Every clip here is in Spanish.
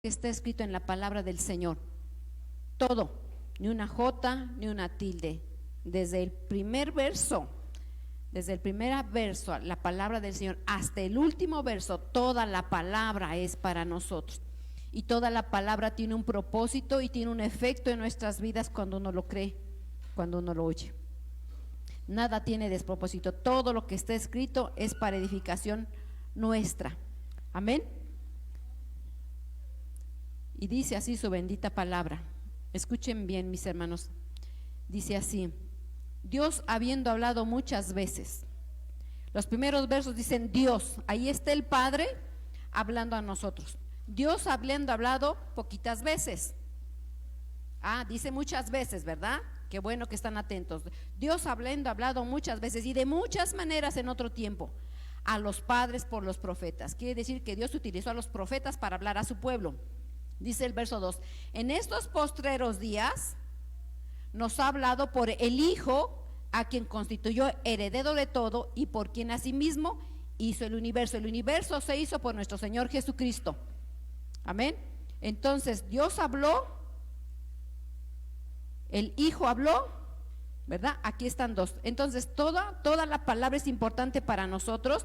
que está escrito en la palabra del Señor. Todo, ni una jota, ni una tilde. Desde el primer verso, la palabra del Señor, hasta el último verso, toda la palabra es para nosotros. Y toda la palabra tiene un propósito y tiene un efecto en nuestras vidas cuando uno lo cree, cuando uno lo oye. Nada tiene despropósito. Todo lo que está escrito es para edificación nuestra. Amén. Y dice así su bendita palabra. Escuchen bien, mis hermanos. Dice así: Dios habiendo hablado muchas veces. Los primeros versos dicen Dios. Ahí está el Padre hablando a nosotros. Dios habiendo hablado poquitas veces. Dice muchas veces, ¿verdad? Qué bueno que están atentos. Dios habiendo hablado muchas veces y de muchas maneras en otro tiempo a los padres por los profetas. Quiere decir que Dios utilizó a los profetas para hablar a su pueblo. Dice el verso 2: en estos postreros días nos ha hablado por el Hijo, a quien constituyó heredero de todo y por quien asimismo hizo el universo. El universo se hizo por nuestro Señor Jesucristo. Amén. Entonces Dios habló, el Hijo habló, ¿verdad? Aquí están dos. Entonces toda la palabra es importante para nosotros.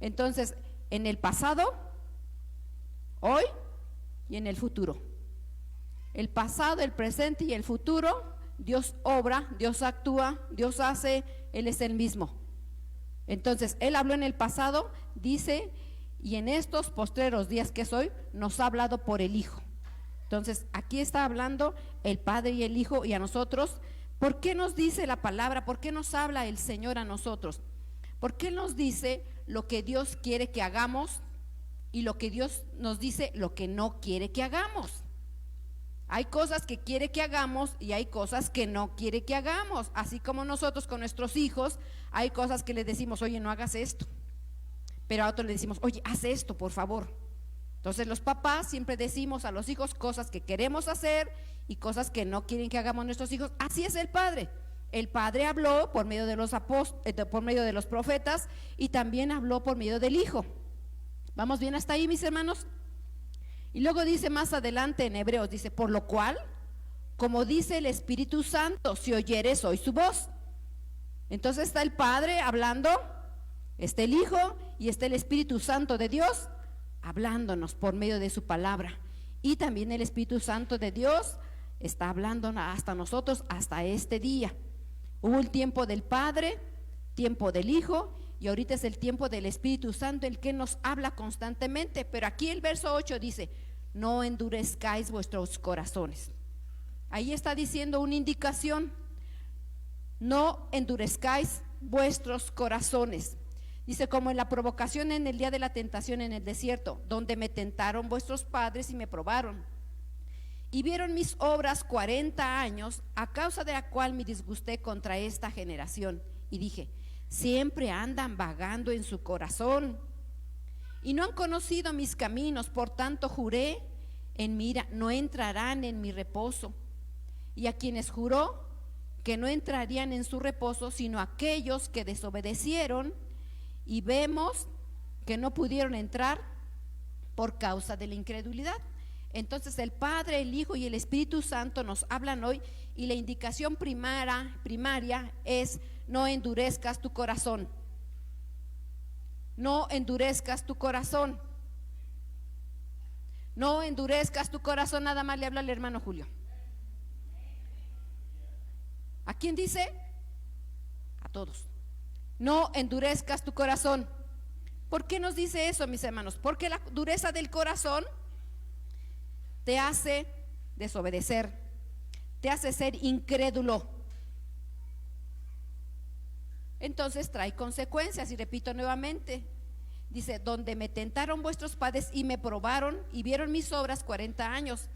Entonces, en el pasado, hoy y en el futuro. El pasado, el presente y el futuro, Dios obra, Dios actúa, Dios hace, Él es el mismo. Entonces, Él habló en el pasado, dice, y en estos postreros días que es hoy, nos ha hablado por el Hijo. Entonces, aquí está hablando el Padre y el Hijo, y a nosotros. ¿Por qué nos dice la palabra? ¿Por qué nos habla el Señor a nosotros? ¿Por qué nos dice lo que Dios quiere que hagamos y lo que Dios nos dice lo que no quiere que hagamos? Hay cosas que quiere que hagamos y hay cosas que no quiere que hagamos. Así como nosotros con nuestros hijos, hay cosas que les decimos, oye, no hagas esto. Pero a otros le decimos, oye, haz esto, por favor. Entonces los papás siempre decimos a los hijos cosas que queremos hacer y cosas que no quieren que hagamos nuestros hijos. Así es el Padre. El Padre habló por medio de por medio de los profetas, y también habló por medio del Hijo. ¿Vamos bien hasta ahí, mis hermanos? Y luego dice más adelante en Hebreos, dice, por lo cual, como dice el Espíritu Santo, si oyeres hoy su voz. Entonces está el Padre hablando, está el Hijo y está el Espíritu Santo de Dios hablándonos por medio de su palabra. Y también el Espíritu Santo de Dios está hablando hasta nosotros, hasta este día. Hubo el tiempo del Padre, tiempo del Hijo, y ahorita es el tiempo del Espíritu Santo, el que nos habla constantemente. Pero aquí el verso 8 dice, no endurezcáis vuestros corazones. Ahí está diciendo una indicación, no endurezcáis vuestros corazones. Dice, como en la provocación en el día de la tentación en el desierto, donde me tentaron vuestros padres y me probaron, y vieron mis obras 40 años, a causa de la cual me disgusté contra esta generación. Y dije, siempre andan vagando en su corazón, y no han conocido mis caminos, por tanto juré en mi ira, no entrarán en mi reposo. Y a quienes juró que no entrarían en su reposo, sino aquellos que desobedecieron, y vemos que no pudieron entrar por causa de la incredulidad. Entonces el Padre, el Hijo y el Espíritu Santo nos hablan hoy, y la indicación primaria es: no endurezcas tu corazón. No endurezcas tu corazón. No endurezcas tu corazón. Nada más le habla al hermano Julio. ¿A quién dice? A todos. No endurezcas tu corazón. ¿Por qué nos dice eso, mis hermanos? Porque la dureza del corazón te hace desobedecer, te hace ser incrédulo. Entonces trae consecuencias, y repito nuevamente, dice, donde me tentaron vuestros padres y me probaron y vieron mis obras 40 años,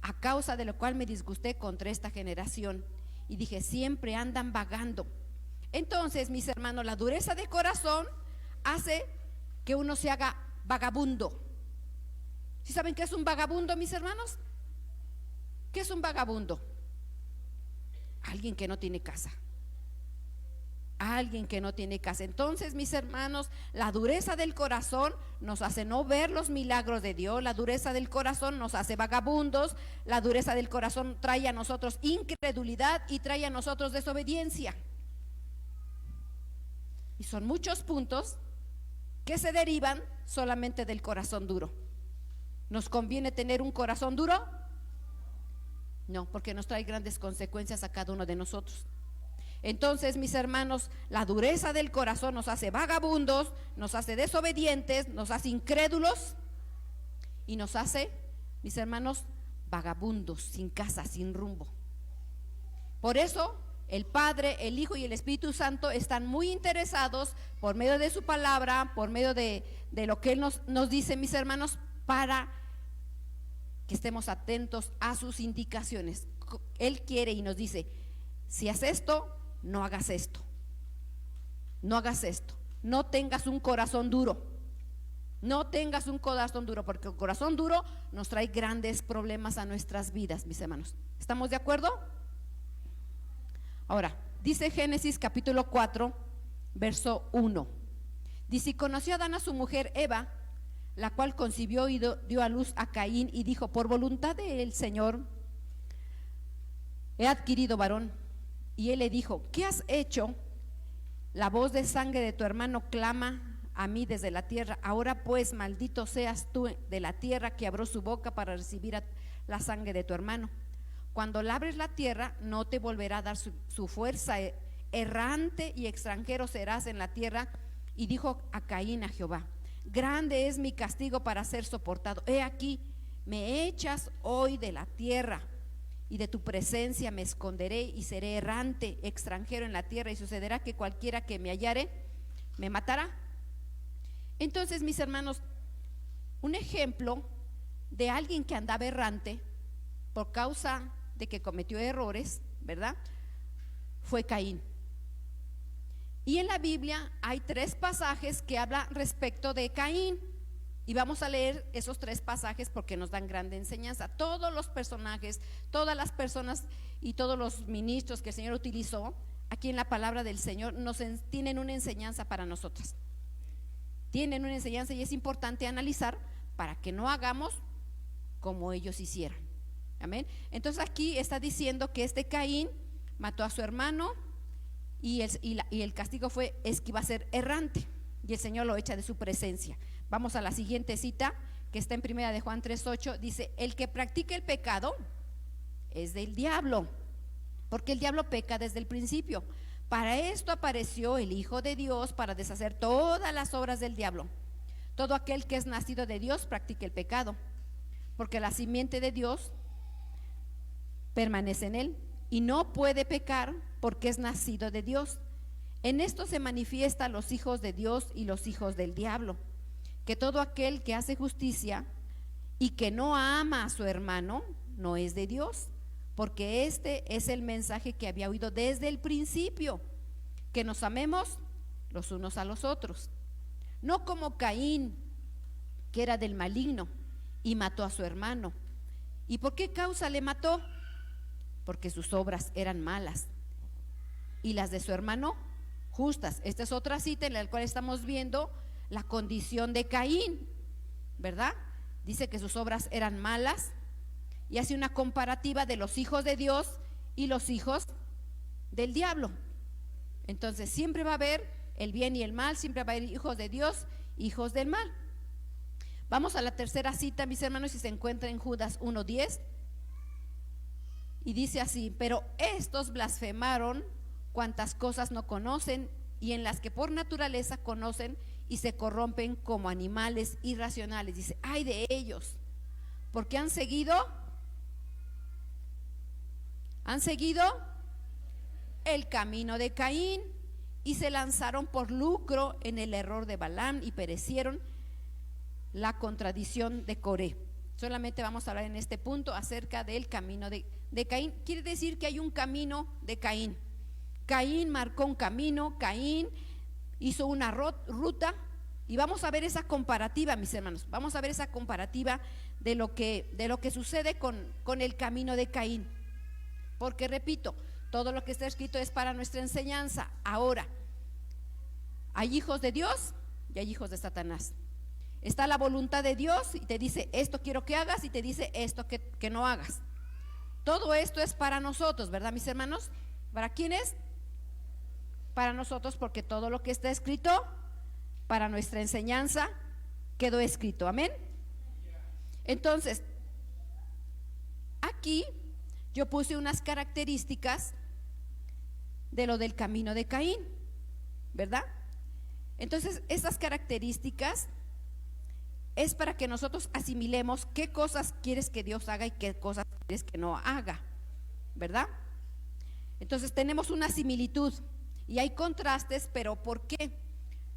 a causa de lo cual me disgusté contra esta generación, y dije, siempre andan vagando. Entonces, mis hermanos, la dureza de corazón hace que uno se haga vagabundo. ¿Sí saben qué es un vagabundo, mis hermanos? ¿Qué es un vagabundo? Alguien que no tiene casa. alguien que no tiene casa. Entonces, mis hermanos, la dureza del corazón nos hace no ver los milagros de Dios, la dureza del corazón nos hace vagabundos, la dureza del corazón trae a nosotros incredulidad y trae a nosotros desobediencia. Y son muchos puntos que se derivan solamente del corazón duro. ¿Nos conviene tener un corazón duro? No, porque nos trae grandes consecuencias a cada uno de nosotros. Entonces, mis hermanos, la dureza del corazón nos hace vagabundos, nos hace desobedientes, nos hace incrédulos y nos hace, mis hermanos, vagabundos, sin casa, sin rumbo. Por eso el Padre, el Hijo y el Espíritu Santo están muy interesados por medio de su palabra, por medio de lo que Él nos dice, mis hermanos, para que estemos atentos a sus indicaciones. Él quiere y nos dice: si haces esto, no hagas esto, no hagas esto, no tengas un corazón duro, no tengas un corazón duro, porque el corazón duro nos trae grandes problemas a nuestras vidas, mis hermanos. ¿Estamos de acuerdo? Ahora, dice Génesis capítulo 4, verso 1. Dice: y conoció Adán a su mujer Eva, la cual concibió y dio a luz a Caín, y dijo: por voluntad del Señor he adquirido varón. Y él le dijo: ¿qué has hecho? La voz de sangre de tu hermano clama a mí desde la tierra. Ahora pues, maldito seas tú de la tierra, que abrió su boca para recibir la sangre de tu hermano. Cuando labres la tierra, no te volverá a dar su fuerza. Errante y extranjero serás en la tierra. Y dijo a Caín a Jehová: grande es mi castigo para ser soportado. He aquí, me echas hoy de la tierra, y de tu presencia me esconderé, y seré errante, extranjero en la tierra, y sucederá que cualquiera que me hallare me matará. Entonces, mis hermanos, un ejemplo de alguien que andaba errante por causa de que cometió errores, ¿verdad?, fue Caín. Y en la Biblia hay 3 pasajes que hablan respecto de Caín. Y vamos a leer esos 3 pasajes porque nos dan grande enseñanza. Todos los personajes, todas las personas y todos los ministros que el Señor utilizó aquí en la palabra del Señor tienen una enseñanza para nosotros. Tienen una enseñanza, y es importante analizar para que no hagamos como ellos hicieron. Amén. Entonces aquí está diciendo que este Caín mató a su hermano, y el castigo es que iba a ser errante, y el Señor lo echa de su presencia. Vamos a la siguiente cita, que está en primera de Juan 3:8. Dice: el que practica el pecado es del diablo, porque el diablo peca desde el principio. Para esto apareció el Hijo de Dios, para deshacer todas las obras del diablo. Todo aquel que es nacido de Dios practica el pecado, porque la simiente de Dios permanece en él, y no puede pecar porque es nacido de Dios. En esto se manifiestan los hijos de Dios y los hijos del diablo: que todo aquel que hace justicia y que no ama a su hermano no es de Dios, porque este es el mensaje que había oído desde el principio, que nos amemos los unos a los otros, no como Caín, que era del maligno y mató a su hermano. ¿Y por qué causa le mató? Porque sus obras eran malas y las de su hermano justas. Esta es otra cita en la cual estamos viendo la condición de Caín, ¿verdad? Dice que sus obras eran malas, y hace una comparativa de los hijos de Dios y los hijos del diablo. Entonces siempre va a haber el bien y el mal, siempre va a haber hijos de Dios, hijos del mal. Vamos a la tercera cita, mis hermanos, y se encuentra en Judas 1:10, y dice así: pero estos blasfemaron cuantas cosas no conocen, y en las que por naturaleza conocen, y se corrompen como animales irracionales. Dice: ay de ellos, porque han seguido el camino de Caín, y se lanzaron por lucro en el error de Balaam, y perecieron la contradicción de Coré. Solamente vamos a hablar en este punto acerca del camino de Caín. Quiere decir que hay un camino de Caín. Caín marcó un camino, Caín hizo una ruta, y vamos a ver esa comparativa, mis hermanos. Vamos a ver esa comparativa de lo que sucede con el camino de Caín, porque repito, todo lo que está escrito es para nuestra enseñanza. Ahora, Hay hijos de Dios y hay hijos de Satanás. Está la voluntad de Dios y te dice esto quiero que hagas, y te dice esto que no hagas. Todo esto es para nosotros, ¿verdad, mis hermanos? ¿Para quiénes? Para nosotros, porque todo lo que está escrito para nuestra enseñanza quedó escrito. Amén. Entonces, aquí yo puse unas características de lo del camino de Caín, ¿verdad? Entonces, esas características es para que nosotros asimilemos qué cosas quieres que Dios haga y qué cosas quieres que no haga, ¿verdad? Entonces tenemos una similitud y hay contrastes, pero ¿por qué?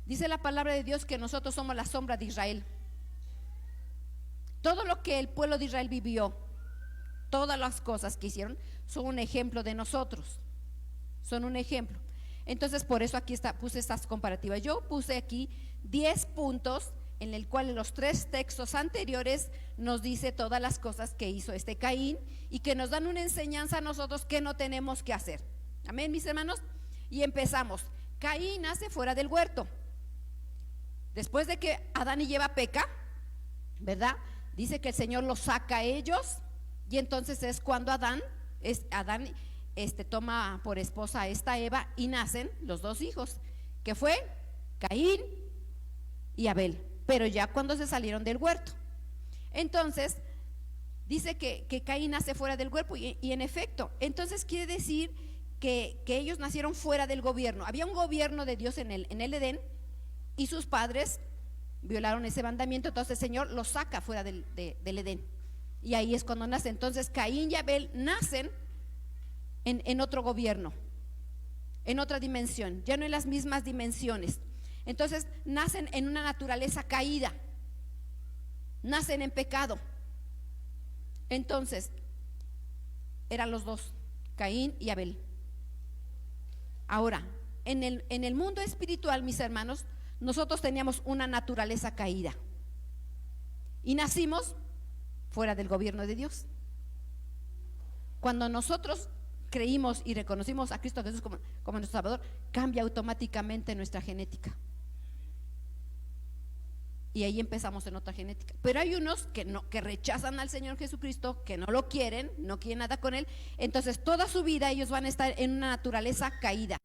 Dice la palabra de Dios que nosotros somos la sombra de Israel. Todo lo que el pueblo de Israel vivió, todas las cosas que hicieron, son un ejemplo de nosotros. Son un ejemplo. Entonces por eso aquí puse estas comparativas. Yo puse aquí 10 puntos en el cual en los 3 textos anteriores nos dice todas las cosas que hizo este Caín y que nos dan una enseñanza a nosotros que no tenemos que hacer. Amén, mis hermanos. Y empezamos. Caín nace fuera del huerto. Después de que Adán y Eva peca, ¿verdad? Dice que el Señor los saca a ellos, y entonces es cuando Adán toma por esposa a esta Eva y nacen los 2 hijos, que fue Caín y Abel, pero ya cuando se salieron del huerto. Entonces dice que Caín nace fuera del huerto, y en efecto, entonces quiere decir que ellos nacieron fuera del gobierno. Había un gobierno de Dios en el Edén, y sus padres violaron ese mandamiento. Entonces el Señor los saca fuera del Edén, y ahí es cuando nace. Entonces Caín y Abel nacen en otro gobierno, en otra dimensión, ya no en las mismas dimensiones. Entonces nacen en una naturaleza caída, nacen en pecado. Entonces eran los 2, Caín y Abel. Ahora, en el mundo espiritual, mis hermanos, nosotros teníamos una naturaleza caída y nacimos fuera del gobierno de Dios. Cuando nosotros creímos y reconocimos a Cristo Jesús como nuestro Salvador, cambia automáticamente nuestra genética. Y ahí empezamos en otra genética. Pero hay unos que rechazan al Señor Jesucristo, que no lo quieren, no quieren nada con Él. Entonces toda su vida ellos van a estar en una naturaleza caída.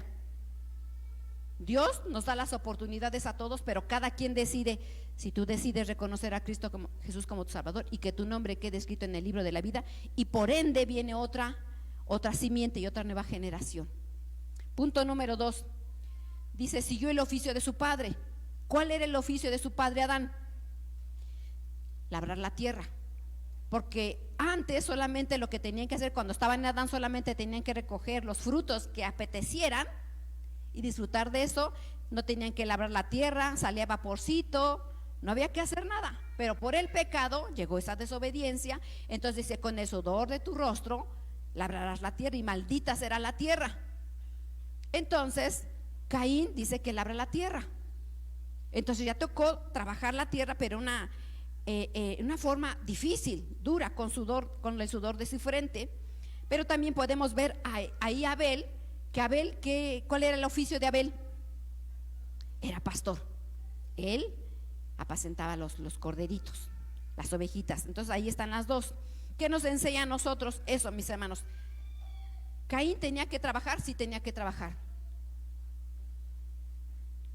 Dios nos da las oportunidades a todos, pero cada quien decide. Si tú decides reconocer a Cristo Jesús como tu Salvador, y que tu nombre quede escrito en el libro de la vida, y por ende viene otra simiente y otra nueva generación. Punto número 2. Dice, siguió el oficio de su padre. ¿Cuál era el oficio de su padre Adán? Labrar la tierra. Porque antes solamente lo que tenían que hacer cuando estaban en Adán, solamente tenían que recoger los frutos que apetecieran y disfrutar de eso. No tenían que labrar la tierra, salía vaporcito, no había que hacer nada. Pero por el pecado llegó esa desobediencia. Entonces dice, con el sudor de tu rostro labrarás la tierra, y maldita será la tierra. Entonces Caín dice que labra la tierra. Entonces ya tocó trabajar la tierra, pero una forma difícil, dura, con el sudor de su frente. Pero también podemos ver ahí a Abel, ¿cuál era el oficio de Abel? Era pastor. Él apacentaba los corderitos, las ovejitas. Entonces ahí están las 2. ¿Qué nos enseña a nosotros eso, mis hermanos? Caín tenía que trabajar, sí tenía que trabajar.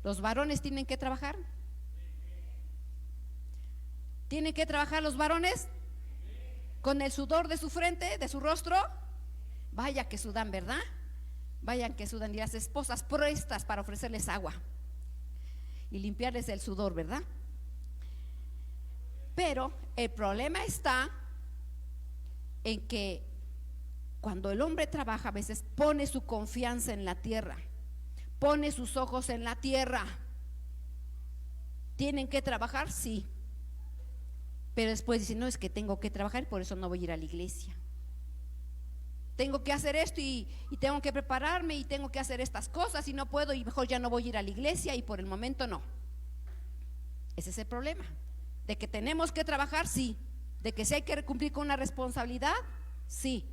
¿Los varones tienen que trabajar? ¿Tienen que trabajar los varones? ¿Con el sudor de su frente, de su rostro? Vaya que sudan, ¿verdad? Vayan que sudan. Y las esposas prestas para ofrecerles agua y limpiarles el sudor, ¿verdad? Pero el problema está en que cuando el hombre trabaja, a veces pone su confianza en la tierra, pone sus ojos en la tierra. ¿Tienen que trabajar? Sí. Pero después dice, no, es que tengo que trabajar, por eso no voy a ir a la iglesia. Tengo que hacer esto y tengo que prepararme y tengo que hacer estas cosas y no puedo, y mejor ya no voy a ir a la iglesia, y por el momento no. Ese es el problema. De que tenemos que trabajar, sí. De que sí hay que cumplir con una responsabilidad, sí.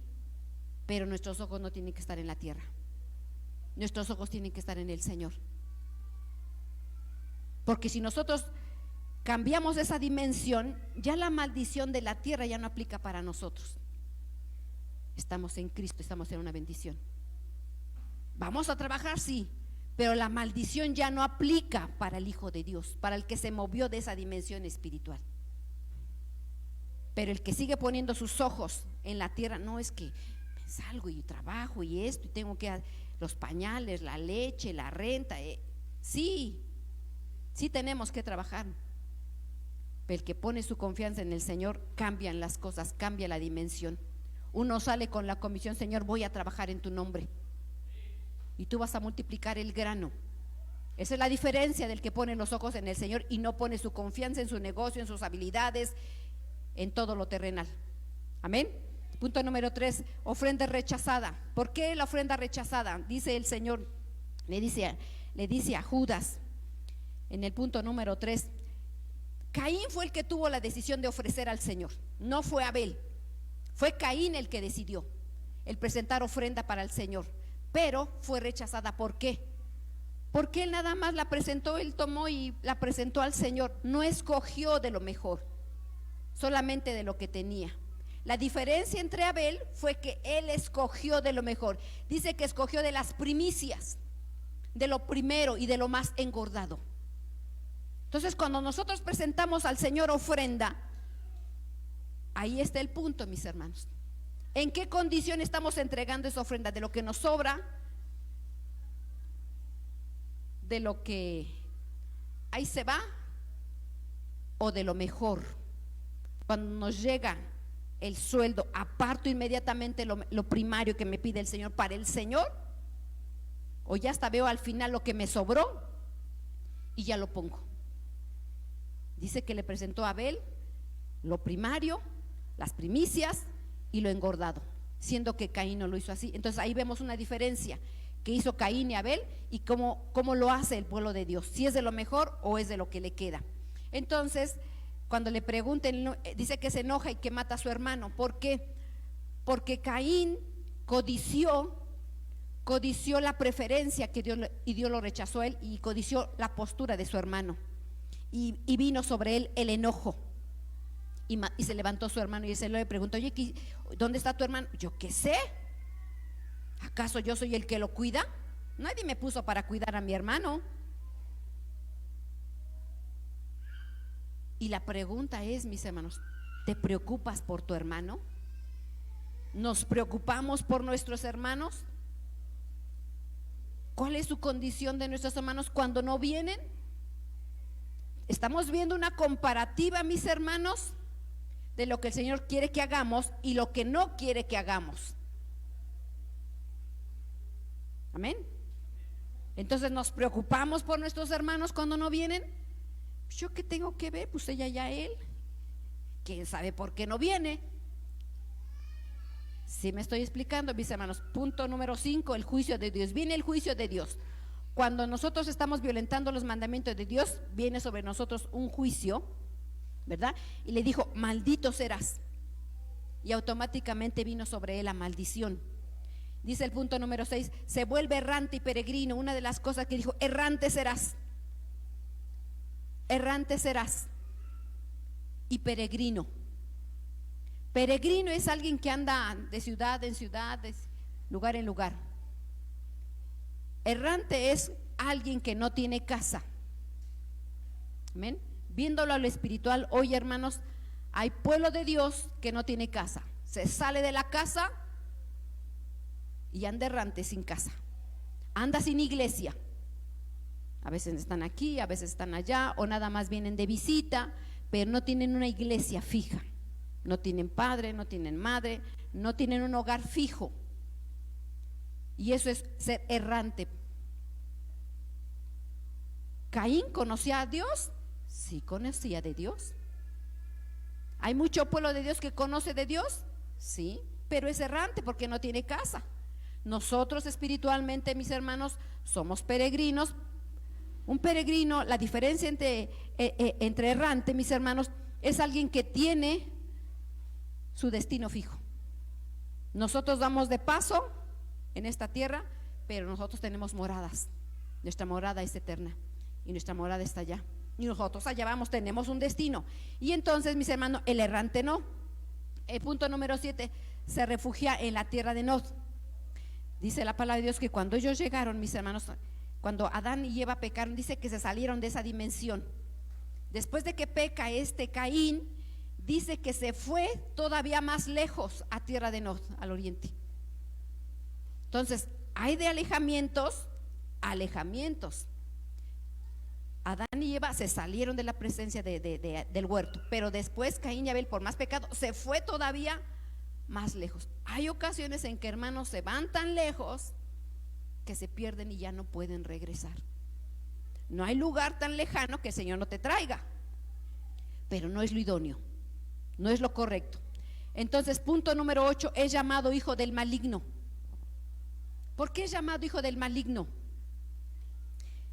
Pero nuestros ojos no tienen que estar en la tierra. Nuestros ojos tienen que estar en el Señor. Porque si nosotros cambiamos esa dimensión, ya la maldición de la tierra ya no aplica para nosotros. Estamos en Cristo, estamos en una bendición. Vamos a trabajar, sí, pero la maldición ya no aplica para el Hijo de Dios, para el que se movió de esa dimensión espiritual. Pero el que sigue poniendo sus ojos en la tierra, no, es que salgo y trabajo y esto y tengo que los pañales, la leche, la renta, sí tenemos que trabajar. Pero el que pone su confianza en el Señor, cambian las cosas, cambia la dimensión. Uno sale con la comisión: Señor, voy a trabajar en tu nombre, y tú vas a multiplicar el grano. Esa es la diferencia del que pone los ojos en el Señor y no pone su confianza en su negocio, en sus habilidades, en todo lo terrenal. Amén. Punto número 3, ofrenda rechazada. ¿Por qué la ofrenda rechazada? Dice el Señor, le dice a Judas en el punto número 3, Caín fue el que tuvo la decisión de ofrecer al Señor, no fue Abel. Fue Caín el que decidió el presentar ofrenda para el Señor, pero fue rechazada. ¿Por qué? Porque él nada más la presentó, él tomó y la presentó al Señor, no escogió de lo mejor, solamente de lo que tenía. La diferencia entre Abel fue que él escogió de lo mejor. Dice que escogió de las primicias, de lo primero y de lo más engordado. Entonces, cuando nosotros presentamos al Señor ofrenda, ahí está el punto, mis hermanos. ¿En qué condición estamos entregando esa ofrenda? ¿De lo que nos sobra? ¿De lo que ahí se va? ¿O de lo mejor? Cuando nos llega el sueldo, aparto inmediatamente lo primario que me pide el Señor para el Señor, o ya hasta veo al final lo que me sobró y ya lo pongo. Dice que le presentó a Abel lo primario, las primicias y lo engordado, siendo que Caín no lo hizo así. Entonces ahí vemos una diferencia que hizo Caín y Abel, y cómo lo hace el pueblo de Dios, si es de lo mejor o es de lo que le queda. Entonces, cuando le pregunten, dice que se enoja y que mata a su hermano. ¿Por qué? Porque Caín codició la preferencia que Dios, y Dios lo rechazó a él, y codició la postura de su hermano, y vino sobre él el enojo, y se levantó su hermano y se le preguntó: oye, ¿dónde está tu hermano? Yo qué sé, ¿acaso yo soy el que lo cuida? Nadie me puso para cuidar a mi hermano. Y la pregunta es, mis hermanos, ¿te preocupas por tu hermano? ¿Nos preocupamos por nuestros hermanos? ¿Cuál es su condición de nuestros hermanos cuando no vienen? Estamos viendo una comparativa, mis hermanos, de lo que el Señor quiere que hagamos y lo que no quiere que hagamos. Amén. Entonces, ¿nos preocupamos por nuestros hermanos cuando no vienen? ¿Yo qué tengo que ver? Pues ella ya él. ¿Quién sabe por qué no viene? ¿Sí me estoy explicando, mis hermanos? Punto número 5, el juicio de Dios. Viene el juicio de Dios. Cuando nosotros estamos violentando los mandamientos de Dios, viene sobre nosotros un juicio, ¿verdad? Y le dijo: maldito serás. Y automáticamente vino sobre él la maldición. Dice el punto número 6, se vuelve errante y peregrino. Una de las cosas que dijo: errante serás. Errante serás y peregrino. Peregrino es alguien que anda de ciudad en ciudad, de lugar en lugar. Errante es alguien que no tiene casa. Amén. Viéndolo a lo espiritual, hoy, hermanos, hay pueblo de Dios que no tiene casa. Se sale de la casa y anda errante sin casa. Anda sin iglesia. A veces están aquí, a veces están allá, o nada más vienen de visita, pero no tienen una iglesia fija. No tienen padre, no tienen madre, no tienen un hogar fijo. Y eso es ser errante. ¿Caín conocía a Dios? Sí, conocía de Dios. ¿Hay mucho pueblo de Dios que conoce de Dios? Sí, pero es errante porque no tiene casa. Nosotros espiritualmente, mis hermanos, somos peregrinos. Un peregrino, la diferencia entre errante, mis hermanos, es alguien que tiene su destino fijo. Nosotros vamos de paso en esta tierra, pero nosotros tenemos moradas. Nuestra morada es eterna y nuestra morada está allá. y nosotros allá vamos, tenemos un destino. Y entonces, mis hermanos, el errante no. El punto número 7, se refugia en la tierra de Nod. Dice la palabra de Dios que cuando ellos llegaron, mis hermanos, cuando Adán y Eva pecaron, dice que se salieron de esa dimensión. Después de que peca Caín, dice que se fue todavía más lejos a tierra de Nod, al oriente. Entonces, hay de alejamientos a alejamientos. Adán y Eva se salieron de la presencia del huerto, pero después Caín y Abel, por más pecado, se fue todavía más lejos. Hay ocasiones en que, hermanos, se van tan lejos que se pierden y ya no pueden regresar. No hay lugar tan lejano que el Señor no te traiga, pero no es lo idóneo, no es lo correcto. Entonces, punto número 8, es llamado hijo del maligno. ¿Por qué es llamado hijo del maligno?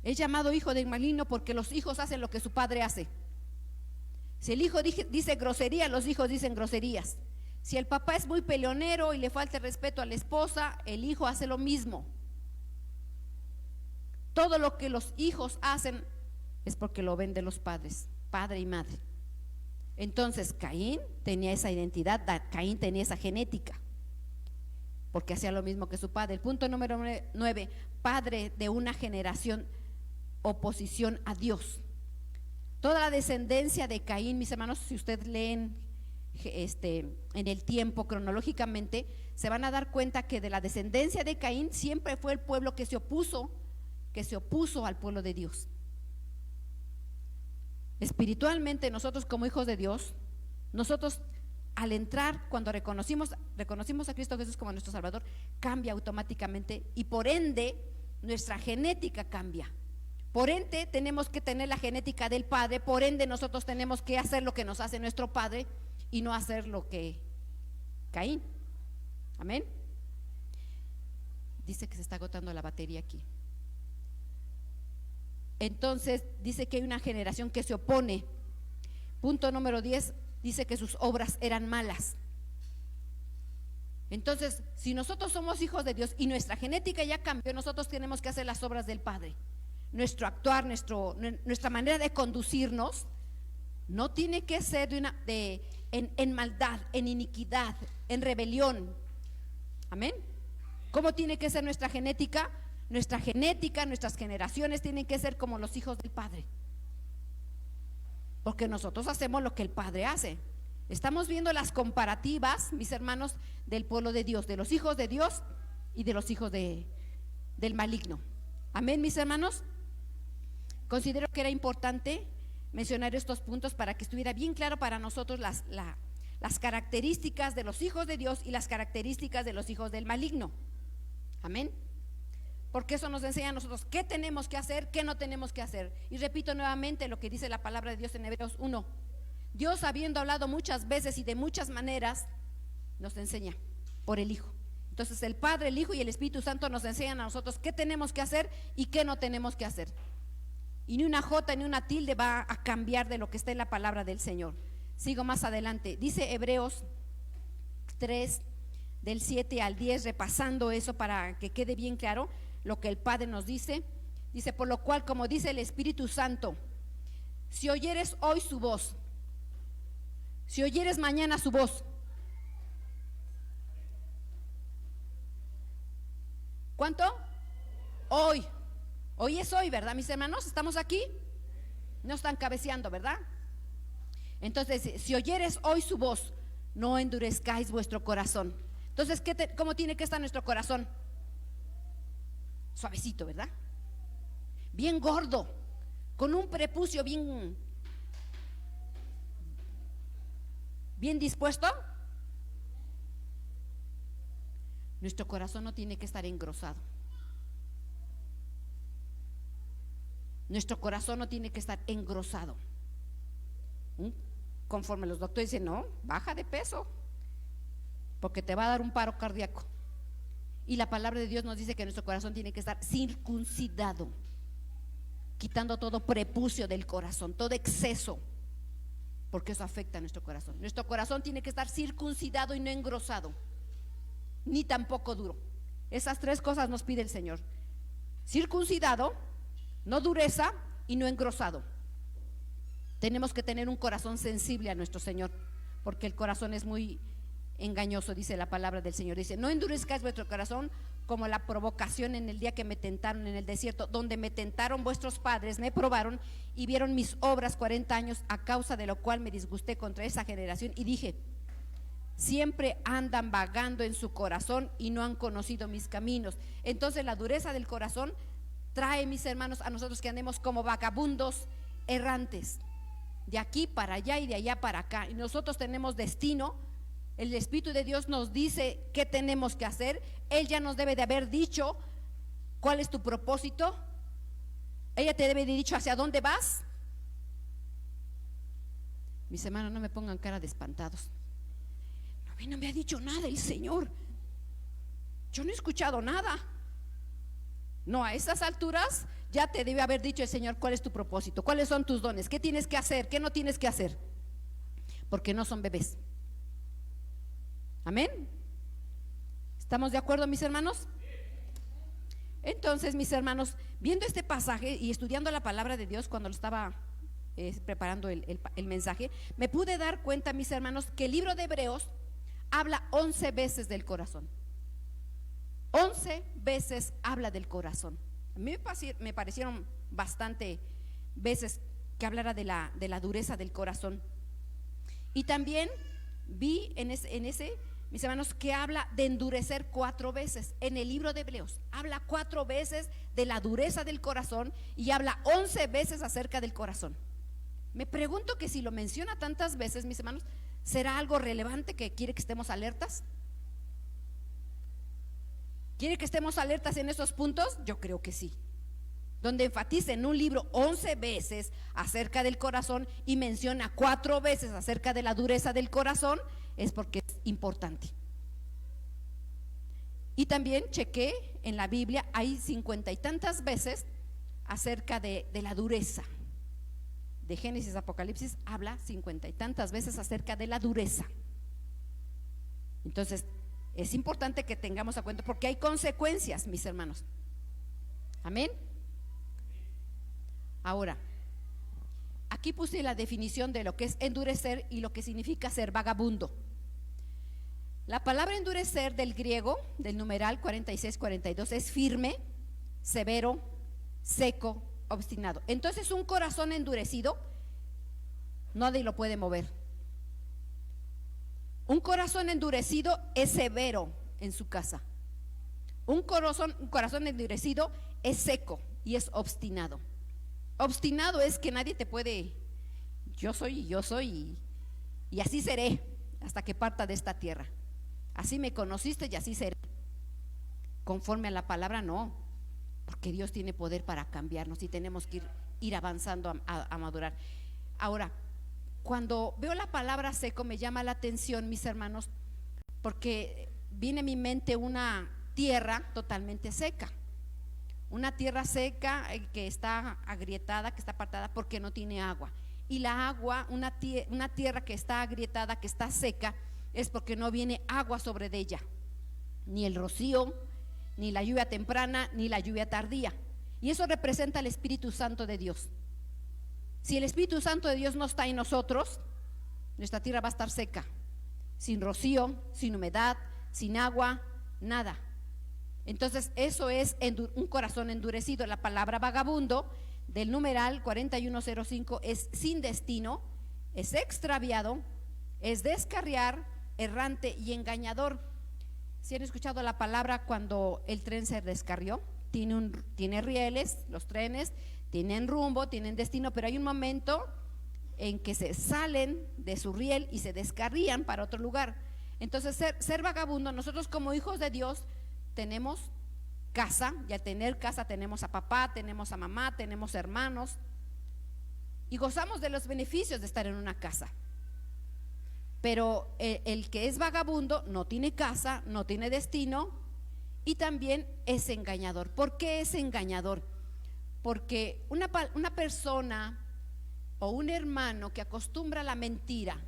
Es llamado hijo del maligno porque los hijos hacen lo que su padre hace. Si el hijo dice grosería, los hijos dicen groserías. Si el papá es muy peleonero y le falta el respeto a la esposa, el hijo hace lo mismo. Todo lo que los hijos hacen es porque lo ven de los padres, padre y madre. Entonces Caín tenía esa identidad, Caín tenía esa genética, porque hacía lo mismo que su padre. El punto número 9, padre de una generación oposición a Dios. Toda la descendencia de Caín, mis hermanos, si ustedes leen en el tiempo cronológicamente, se van a dar cuenta que de la descendencia de Caín siempre fue el pueblo que se opuso al pueblo de Dios. Espiritualmente, nosotros como hijos de Dios, nosotros al entrar, cuando reconocimos a Cristo Jesús como nuestro Salvador, cambia automáticamente y por ende nuestra genética cambia. Por ende tenemos que tener la genética del Padre, por ende nosotros tenemos que hacer lo que nos hace nuestro Padre y no hacer lo que Caín. Amén. Dice que se está agotando la batería aquí. Entonces dice que hay una generación que se opone. Punto número 10, dice que sus obras eran malas. Entonces, si nosotros somos hijos de Dios y nuestra genética ya cambió, nosotros tenemos que hacer las obras del Padre. Nuestro actuar, nuestra manera de conducirnos no tiene que ser en maldad, en iniquidad, en rebelión. Amén. ¿Cómo tiene que ser nuestra genética? Nuestra genética, nuestras generaciones tienen que ser como los hijos del Padre, porque nosotros hacemos lo que el Padre hace. Estamos viendo las comparativas, mis hermanos, del pueblo de Dios, de los hijos de Dios y de los hijos del maligno. Amén, mis hermanos. Considero que era importante mencionar estos puntos para que estuviera bien claro para nosotros las características de los hijos de Dios y las características de los hijos del maligno. Amén. Porque eso nos enseña a nosotros qué tenemos que hacer, qué no tenemos que hacer. Y repito nuevamente lo que dice la palabra de Dios en Hebreos 1. Dios, habiendo hablado muchas veces y de muchas maneras, nos enseña por el Hijo. Entonces el Padre, el Hijo y el Espíritu Santo nos enseñan a nosotros qué tenemos que hacer y qué no tenemos que hacer. Y ni una jota ni una tilde va a cambiar de lo que está en la palabra del Señor. Sigo más adelante. Dice Hebreos 3, del 7 al 10, repasando eso para que quede bien claro lo que el Padre nos dice. Dice: por lo cual, como dice el Espíritu Santo, si oyeres hoy su voz, si oyeres mañana su voz, ¿cuánto? Hoy. Hoy es hoy, ¿verdad, mis hermanos? ¿Estamos aquí? No están cabeceando, ¿verdad? Entonces, si oyeres hoy su voz, no endurezcáis vuestro corazón. Entonces, ¿cómo tiene que estar nuestro corazón? Suavecito, ¿verdad? Bien gordo, con un prepucio bien dispuesto. Nuestro corazón no tiene que estar engrosado. Nuestro corazón no tiene que estar engrosado. Conforme los doctores dicen, no, baja de peso, porque te va a dar un paro cardíaco. Y la palabra de Dios nos dice que nuestro corazón tiene que estar circuncidado, quitando todo prepucio del corazón, todo exceso, porque eso afecta a nuestro corazón. Nuestro corazón tiene que estar circuncidado y no engrosado, ni tampoco duro. Esas tres cosas nos pide el Señor: circuncidado, no dureza y no engrosado. Tenemos que tener un corazón sensible a nuestro Señor, porque el corazón es muy engañoso, dice la palabra del Señor. Dice: no endurezcáis vuestro corazón como la provocación en el día que me tentaron en el desierto, donde me tentaron vuestros padres, me probaron y vieron mis obras 40 años, a causa de lo cual me disgusté contra esa generación y dije: siempre andan vagando en su corazón y no han conocido mis caminos. Entonces la dureza del corazón trae, mis hermanos, a nosotros que andemos como vagabundos errantes, de aquí para allá y de allá para acá, y nosotros tenemos destino. El Espíritu de Dios nos dice qué tenemos que hacer. Él ya nos debe de haber dicho cuál es tu propósito. Ella te debe de haber dicho hacia dónde vas. Mis hermanos, no me pongan cara de espantados. A mí no me ha dicho nada el Señor. Yo no he escuchado nada. No, a estas alturas ya te debe haber dicho el Señor cuál es tu propósito, cuáles son tus dones, qué tienes que hacer, qué no tienes que hacer, porque no son bebés. Amén. ¿Estamos de acuerdo, mis hermanos? Entonces, mis hermanos, viendo este pasaje y estudiando la palabra de Dios cuando lo estaba preparando el mensaje, me pude dar cuenta, mis hermanos, que el libro de Hebreos habla 11 veces del corazón. 11 veces habla del corazón. A mí me parecieron bastante veces que hablara de la dureza del corazón. Y también vi en ese, mis hermanos, que habla de endurecer 4 veces. En el libro de Hebreos habla 4 veces de la dureza del corazón y habla 11 veces acerca del corazón. Me pregunto que si lo menciona tantas veces, mis hermanos, ¿será algo relevante que quiere que estemos alertas? ¿Quiere que estemos alertas en esos puntos? Yo creo que sí. Donde enfatiza en un libro 11 veces acerca del corazón y menciona 4 veces acerca de la dureza del corazón, es porque es importante. Y también chequé en la Biblia, hay 50 y tantas veces acerca de la dureza. De Génesis a Apocalipsis habla 50 y tantas veces acerca de la dureza. Entonces es importante que tengamos a cuenta, porque hay consecuencias, mis hermanos. Amén. Ahora, aquí puse la definición de lo que es endurecer y lo que significa ser vagabundo. La palabra endurecer del griego, del numeral 46-42, es firme, severo, seco, obstinado. Entonces un corazón endurecido nadie lo puede mover. Un corazón endurecido es severo en su casa. Un corazón endurecido es seco y es obstinado. Obstinado es que nadie te puede, yo soy y así seré hasta que parta de esta tierra. Así me conociste y así seré. Conforme a la palabra, no, porque Dios tiene poder para cambiarnos y tenemos que ir avanzando a madurar. Ahora, cuando veo la palabra seco me llama la atención, mis hermanos, porque viene a mi mente una tierra totalmente seca. Una tierra seca que está agrietada, que está apartada porque no tiene agua. Y la agua, una tierra que está agrietada, que está seca, es porque no viene agua sobre de ella. Ni el rocío, ni la lluvia temprana, ni la lluvia tardía. Y eso representa el Espíritu Santo de Dios. Si el Espíritu Santo de Dios no está en nosotros, nuestra tierra va a estar seca, sin rocío, sin humedad, sin agua, nada. Entonces eso es un corazón endurecido. La palabra vagabundo del numeral 4105 es sin destino, es extraviado, es descarriar, errante y engañador. ¿Sí han escuchado la palabra cuando el tren se descarrió? Tiene rieles, los trenes tienen rumbo, tienen destino, pero hay un momento en que se salen de su riel y se descarrían para otro lugar. Entonces ser vagabundo, nosotros como hijos de Dios tenemos casa, y al tener casa tenemos a papá, tenemos a mamá, tenemos hermanos y gozamos de los beneficios de estar en una casa. Pero el que es vagabundo no tiene casa, no tiene destino y también es engañador. ¿Por qué es engañador? Porque una persona o un hermano que acostumbra a la mentira,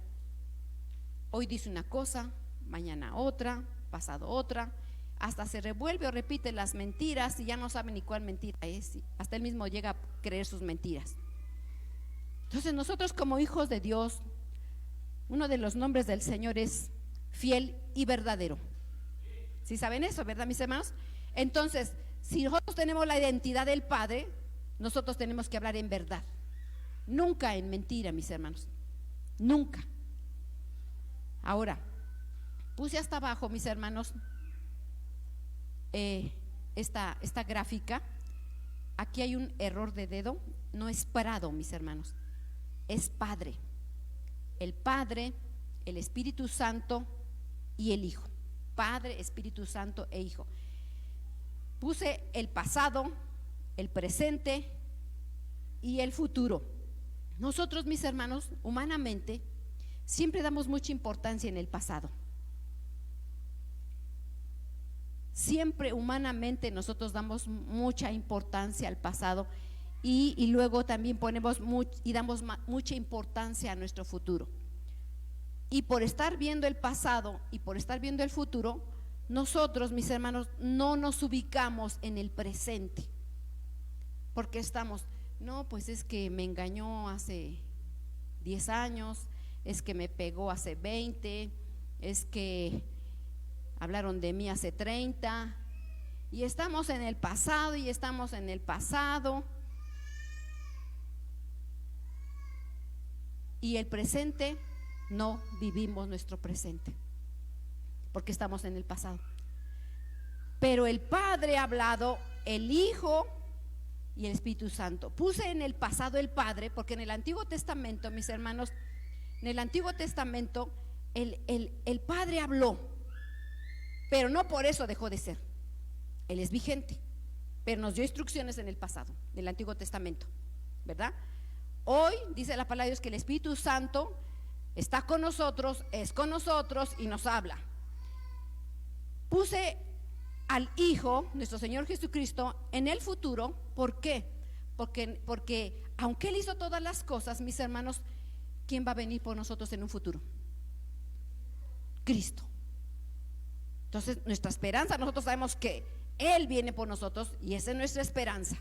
hoy dice una cosa, mañana otra, pasado otra, hasta se revuelve o repite las mentiras y ya no sabe ni cuál mentira es, hasta él mismo llega a creer sus mentiras. Entonces nosotros como hijos de Dios, uno de los nombres del Señor es fiel y verdadero. ¿Sí saben eso, verdad, mis hermanos? Entonces, si nosotros tenemos la identidad del Padre, nosotros tenemos que hablar en verdad, nunca en mentira, mis hermanos, nunca. Ahora, puse hasta abajo, mis hermanos, esta gráfica. Aquí hay un error de dedo, no es Prado, mis hermanos, es Padre. El Padre, el Espíritu Santo y el Hijo. Padre, Espíritu Santo e Hijo. Puse el pasado, el presente y el futuro. Nosotros, mis hermanos, humanamente siempre damos mucha importancia en el pasado. Siempre humanamente nosotros damos mucha importancia al pasado y luego también damos mucha importancia a nuestro futuro. Y por estar viendo el pasado y por estar viendo el futuro, nosotros, mis hermanos, no nos ubicamos en el presente, porque estamos, no, pues es que me engañó hace 10 años, es que me pegó hace 20, es que hablaron de mí hace 30, y estamos en el pasado y estamos en el pasado, y el presente, no vivimos nuestro presente porque estamos en el pasado. Pero el Padre ha hablado, el Hijo y el Espíritu Santo. Puse en el pasado el Padre porque en el Antiguo Testamento, mis hermanos, en el Antiguo Testamento el Padre habló, pero no por eso dejó de ser. Él es vigente, pero nos dio instrucciones en el pasado, en el Antiguo Testamento, ¿verdad? Hoy dice la palabra de Dios que el Espíritu Santo está con nosotros, es con nosotros y nos habla. Puse al Hijo, nuestro Señor Jesucristo, en el futuro. ¿Por qué? Porque aunque Él hizo todas las cosas, mis hermanos, ¿quién va a venir por nosotros en un futuro? Cristo. Entonces nuestra esperanza, nosotros sabemos que Él viene por nosotros y esa es nuestra esperanza.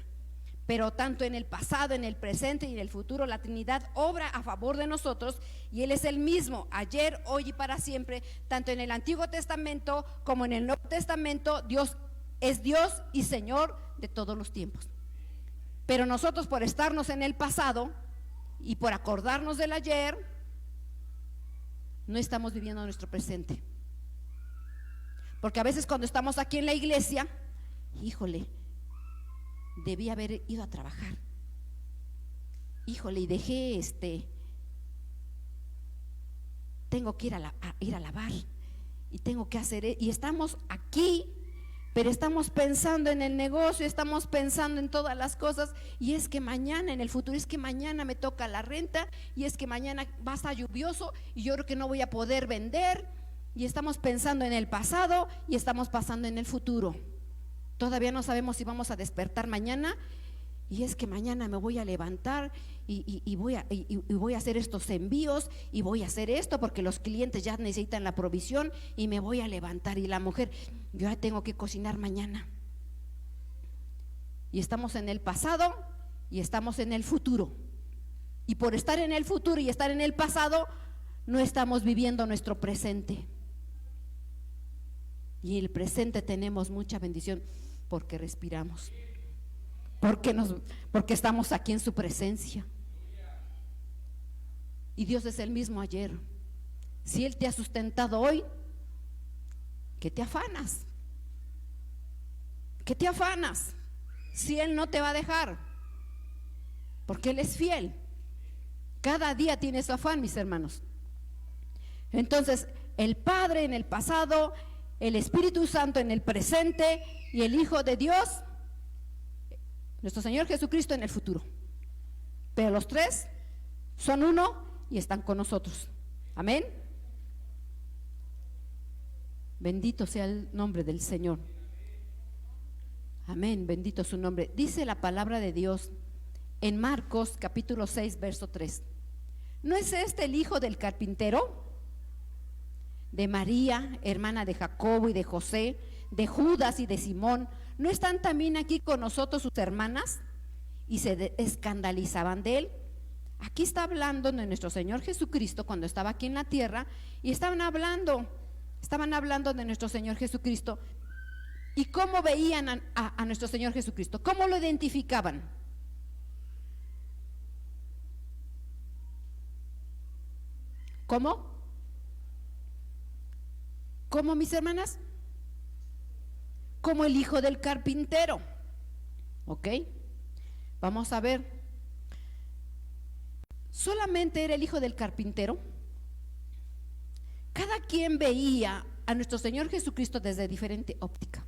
Pero tanto en el pasado, en el presente y en el futuro, la Trinidad obra a favor de nosotros y Él es el mismo, ayer, hoy y para siempre. Tanto en el Antiguo Testamento como en el Nuevo Testamento, Dios es Dios y Señor de todos los tiempos. Pero nosotros, por estarnos en el pasado y por acordarnos del ayer, no estamos viviendo nuestro presente. Porque a veces cuando estamos aquí en la iglesia, híjole, debí haber ido a trabajar, híjole, y dejé tengo que ir a lavar y tengo que hacer, y estamos aquí, pero estamos pensando en el negocio, estamos pensando en todas las cosas, y es que mañana, en el futuro, es que mañana me toca la renta, y es que mañana va a estar lluvioso y yo creo que no voy a poder vender, y estamos pensando en el pasado y estamos pasando en el futuro. Todavía no sabemos si vamos a despertar mañana, y es que mañana me voy a levantar y voy a hacer estos envíos y voy a hacer esto porque los clientes ya necesitan la provisión y me voy a levantar, y la mujer, yo ya tengo que cocinar mañana. Y estamos en el pasado y estamos en el futuro, y por estar en el futuro y estar en el pasado no estamos viviendo nuestro presente. Y en el presente tenemos mucha bendición porque respiramos, porque estamos aquí en su presencia. Y Dios es el mismo ayer. Si Él te ha sustentado hoy, ¿qué te afanas? ¿Qué te afanas? Si Él no te va a dejar, porque Él es fiel. Cada día tiene su afán, mis hermanos. Entonces, el Padre en el pasado, el Espíritu Santo en el presente y el Hijo de Dios, nuestro Señor Jesucristo, en el futuro. Pero los tres son uno y están con nosotros. Amén. Bendito sea el nombre del Señor. Amén, bendito su nombre. Dice la palabra de Dios en Marcos capítulo 6 verso 3: ¿no es este el hijo del carpintero? De María, hermana de Jacobo y de José, de Judas y de Simón, ¿no están también aquí con nosotros sus hermanas? Y se escandalizaban de él. Aquí está hablando de nuestro Señor Jesucristo cuando estaba aquí en la tierra, y estaban hablando de nuestro Señor Jesucristo y cómo veían a nuestro Señor Jesucristo, cómo lo identificaban. ¿Cómo? ¿Cómo, mis hermanas? Como el hijo del carpintero. ¿Ok? Vamos a ver. ¿Solamente era el hijo del carpintero? Cada quien veía a nuestro Señor Jesucristo desde diferente óptica.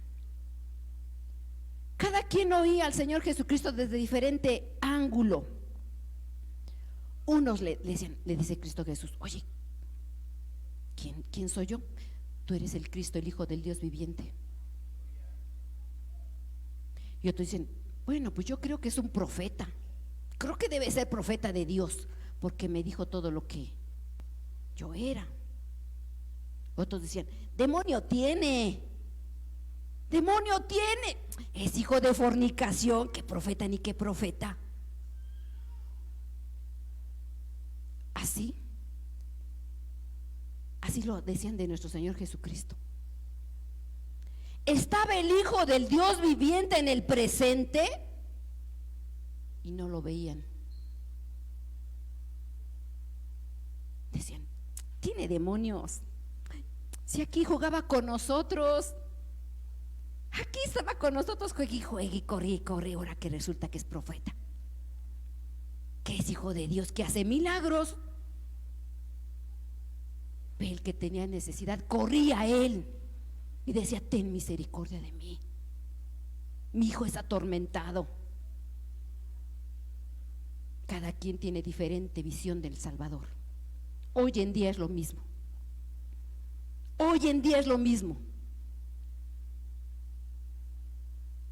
Cada quien oía al Señor Jesucristo desde diferente ángulo. Unos le dice Cristo Jesús: oye, ¿quién soy yo? Tú eres el Cristo, el Hijo del Dios viviente. Y otros dicen: bueno, pues yo creo que es un profeta, creo que debe ser profeta de Dios, porque me dijo todo lo que yo era. Otros decían: demonio tiene, es hijo de fornicación, qué profeta ni qué profeta. Así lo decían de nuestro Señor Jesucristo. Estaba el Hijo del Dios viviente en el presente y no lo veían. Decían: tiene demonios. Si aquí jugaba con nosotros, aquí estaba con nosotros, juegue, corre, ahora que resulta que es profeta, que es hijo de Dios, que hace milagros. El que tenía necesidad corría a él y decía: ten misericordia de mí, mi hijo es atormentado. Cada quien tiene diferente visión del Salvador. Hoy en día es lo mismo.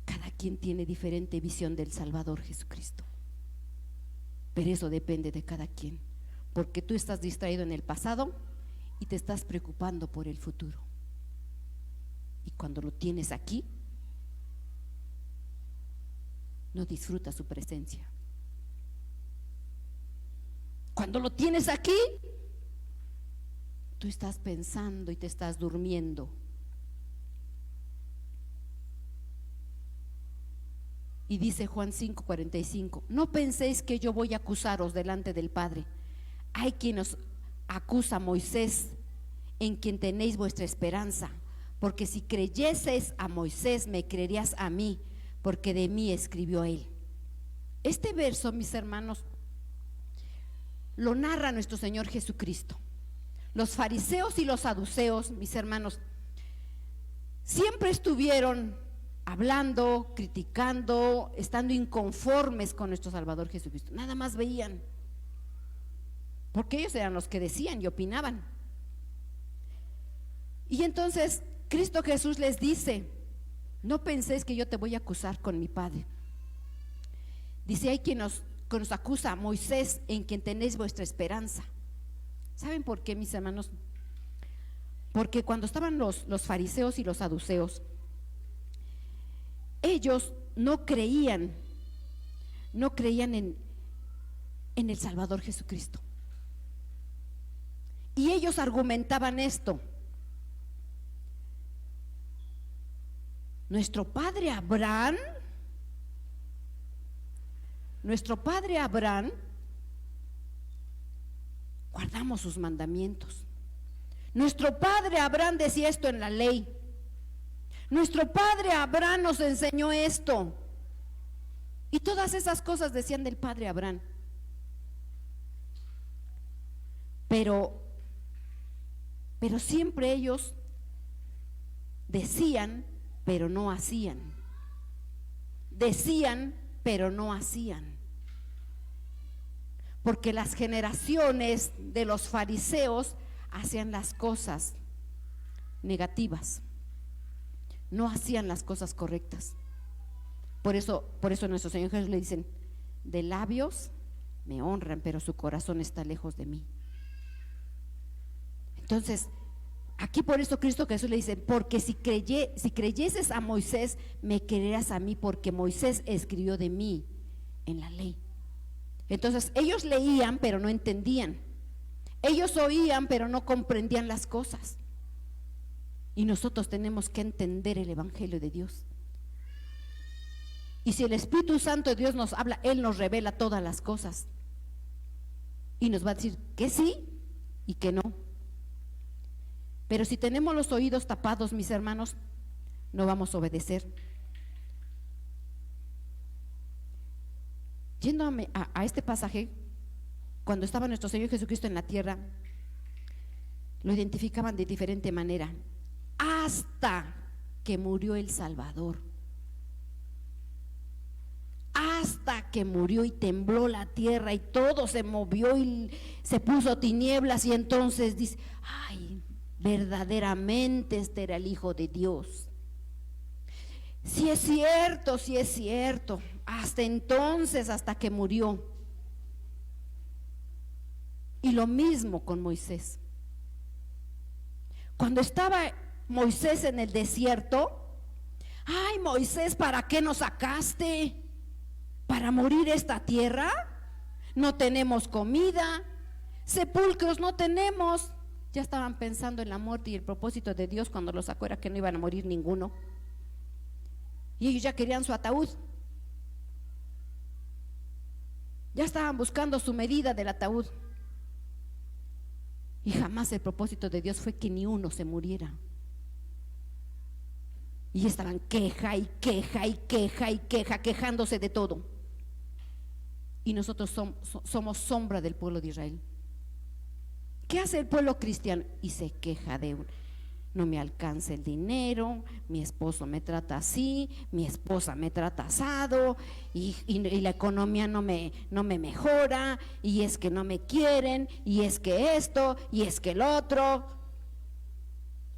Cada quien tiene diferente visión del Salvador Jesucristo. Pero eso depende de cada quien, porque tú estás distraído en el pasado y te estás preocupando por el futuro. Y cuando lo tienes aquí, no disfrutas su presencia. Cuando lo tienes aquí, tú estás pensando y te estás durmiendo. Y dice Juan 5:45: no penséis que yo voy a acusaros delante del Padre. Hay quien os acusa, Moisés, en quien tenéis vuestra esperanza. Porque si creyeses a Moisés, me creerías a mí, porque de mí escribió él. Este verso, mis hermanos, lo narra nuestro Señor Jesucristo. Los fariseos y los saduceos, mis hermanos, siempre estuvieron hablando, criticando, estando inconformes con nuestro Salvador Jesucristo. Nada más veían, porque ellos eran los que decían y opinaban. Y entonces Cristo Jesús les dice: no penséis que yo te voy a acusar con mi Padre. Dice: hay quien nos acusa, a Moisés, en quien tenéis vuestra esperanza. ¿Saben por qué, mis hermanos? Porque cuando estaban los fariseos y los saduceos, ellos no creían en el Salvador Jesucristo. Y ellos argumentaban esto: nuestro padre Abraham guardamos sus mandamientos. Nuestro padre Abraham decía esto en la ley. Nuestro padre Abraham nos enseñó esto. Y todas esas cosas decían del padre Abraham. Pero siempre ellos decían, pero no hacían. Decían, pero no hacían. Porque las generaciones de los fariseos hacían las cosas negativas, no hacían las cosas correctas. Por eso nuestro Señor Jesús le dicen: de labios me honran, pero su corazón está lejos de mí. Entonces, aquí por eso Cristo Jesús le dice: porque si creyeses a Moisés, me creerás a mí, porque Moisés escribió de mí en la ley. Entonces ellos leían pero no entendían, ellos oían pero no comprendían las cosas. Y nosotros tenemos que entender el Evangelio de Dios. Y si el Espíritu Santo de Dios nos habla, Él nos revela todas las cosas y nos va a decir que sí y que no. Pero si tenemos los oídos tapados, mis hermanos, no vamos a obedecer. Yéndome a este pasaje, cuando estaba nuestro Señor Jesucristo en la tierra, lo identificaban de diferente manera, hasta que murió el Salvador. Hasta que murió y tembló la tierra y todo se movió y se puso tinieblas, y entonces dice, ay, verdaderamente este era el Hijo de Dios. Si es cierto, hasta entonces, hasta que murió. Y lo mismo con Moisés. Cuando estaba Moisés en el desierto, ay, Moisés, ¿para qué nos sacaste? ¿Para morir esta tierra? No tenemos comida, sepulcros no tenemos. Ya estaban pensando en la muerte, y el propósito de Dios cuando los sacó era que no iban a morir ninguno. Y ellos ya querían su ataúd. Ya estaban buscando su medida del ataúd. Y jamás el propósito de Dios fue que ni uno se muriera. Y estaban quejándose de todo. Y nosotros somos sombra del pueblo de Israel. ¿Qué hace el pueblo cristiano? Y se queja de no me alcanza el dinero, mi esposo me trata así, mi esposa me trata asado, y la economía no me mejora, y es que no me quieren, y es que esto, y es que el otro.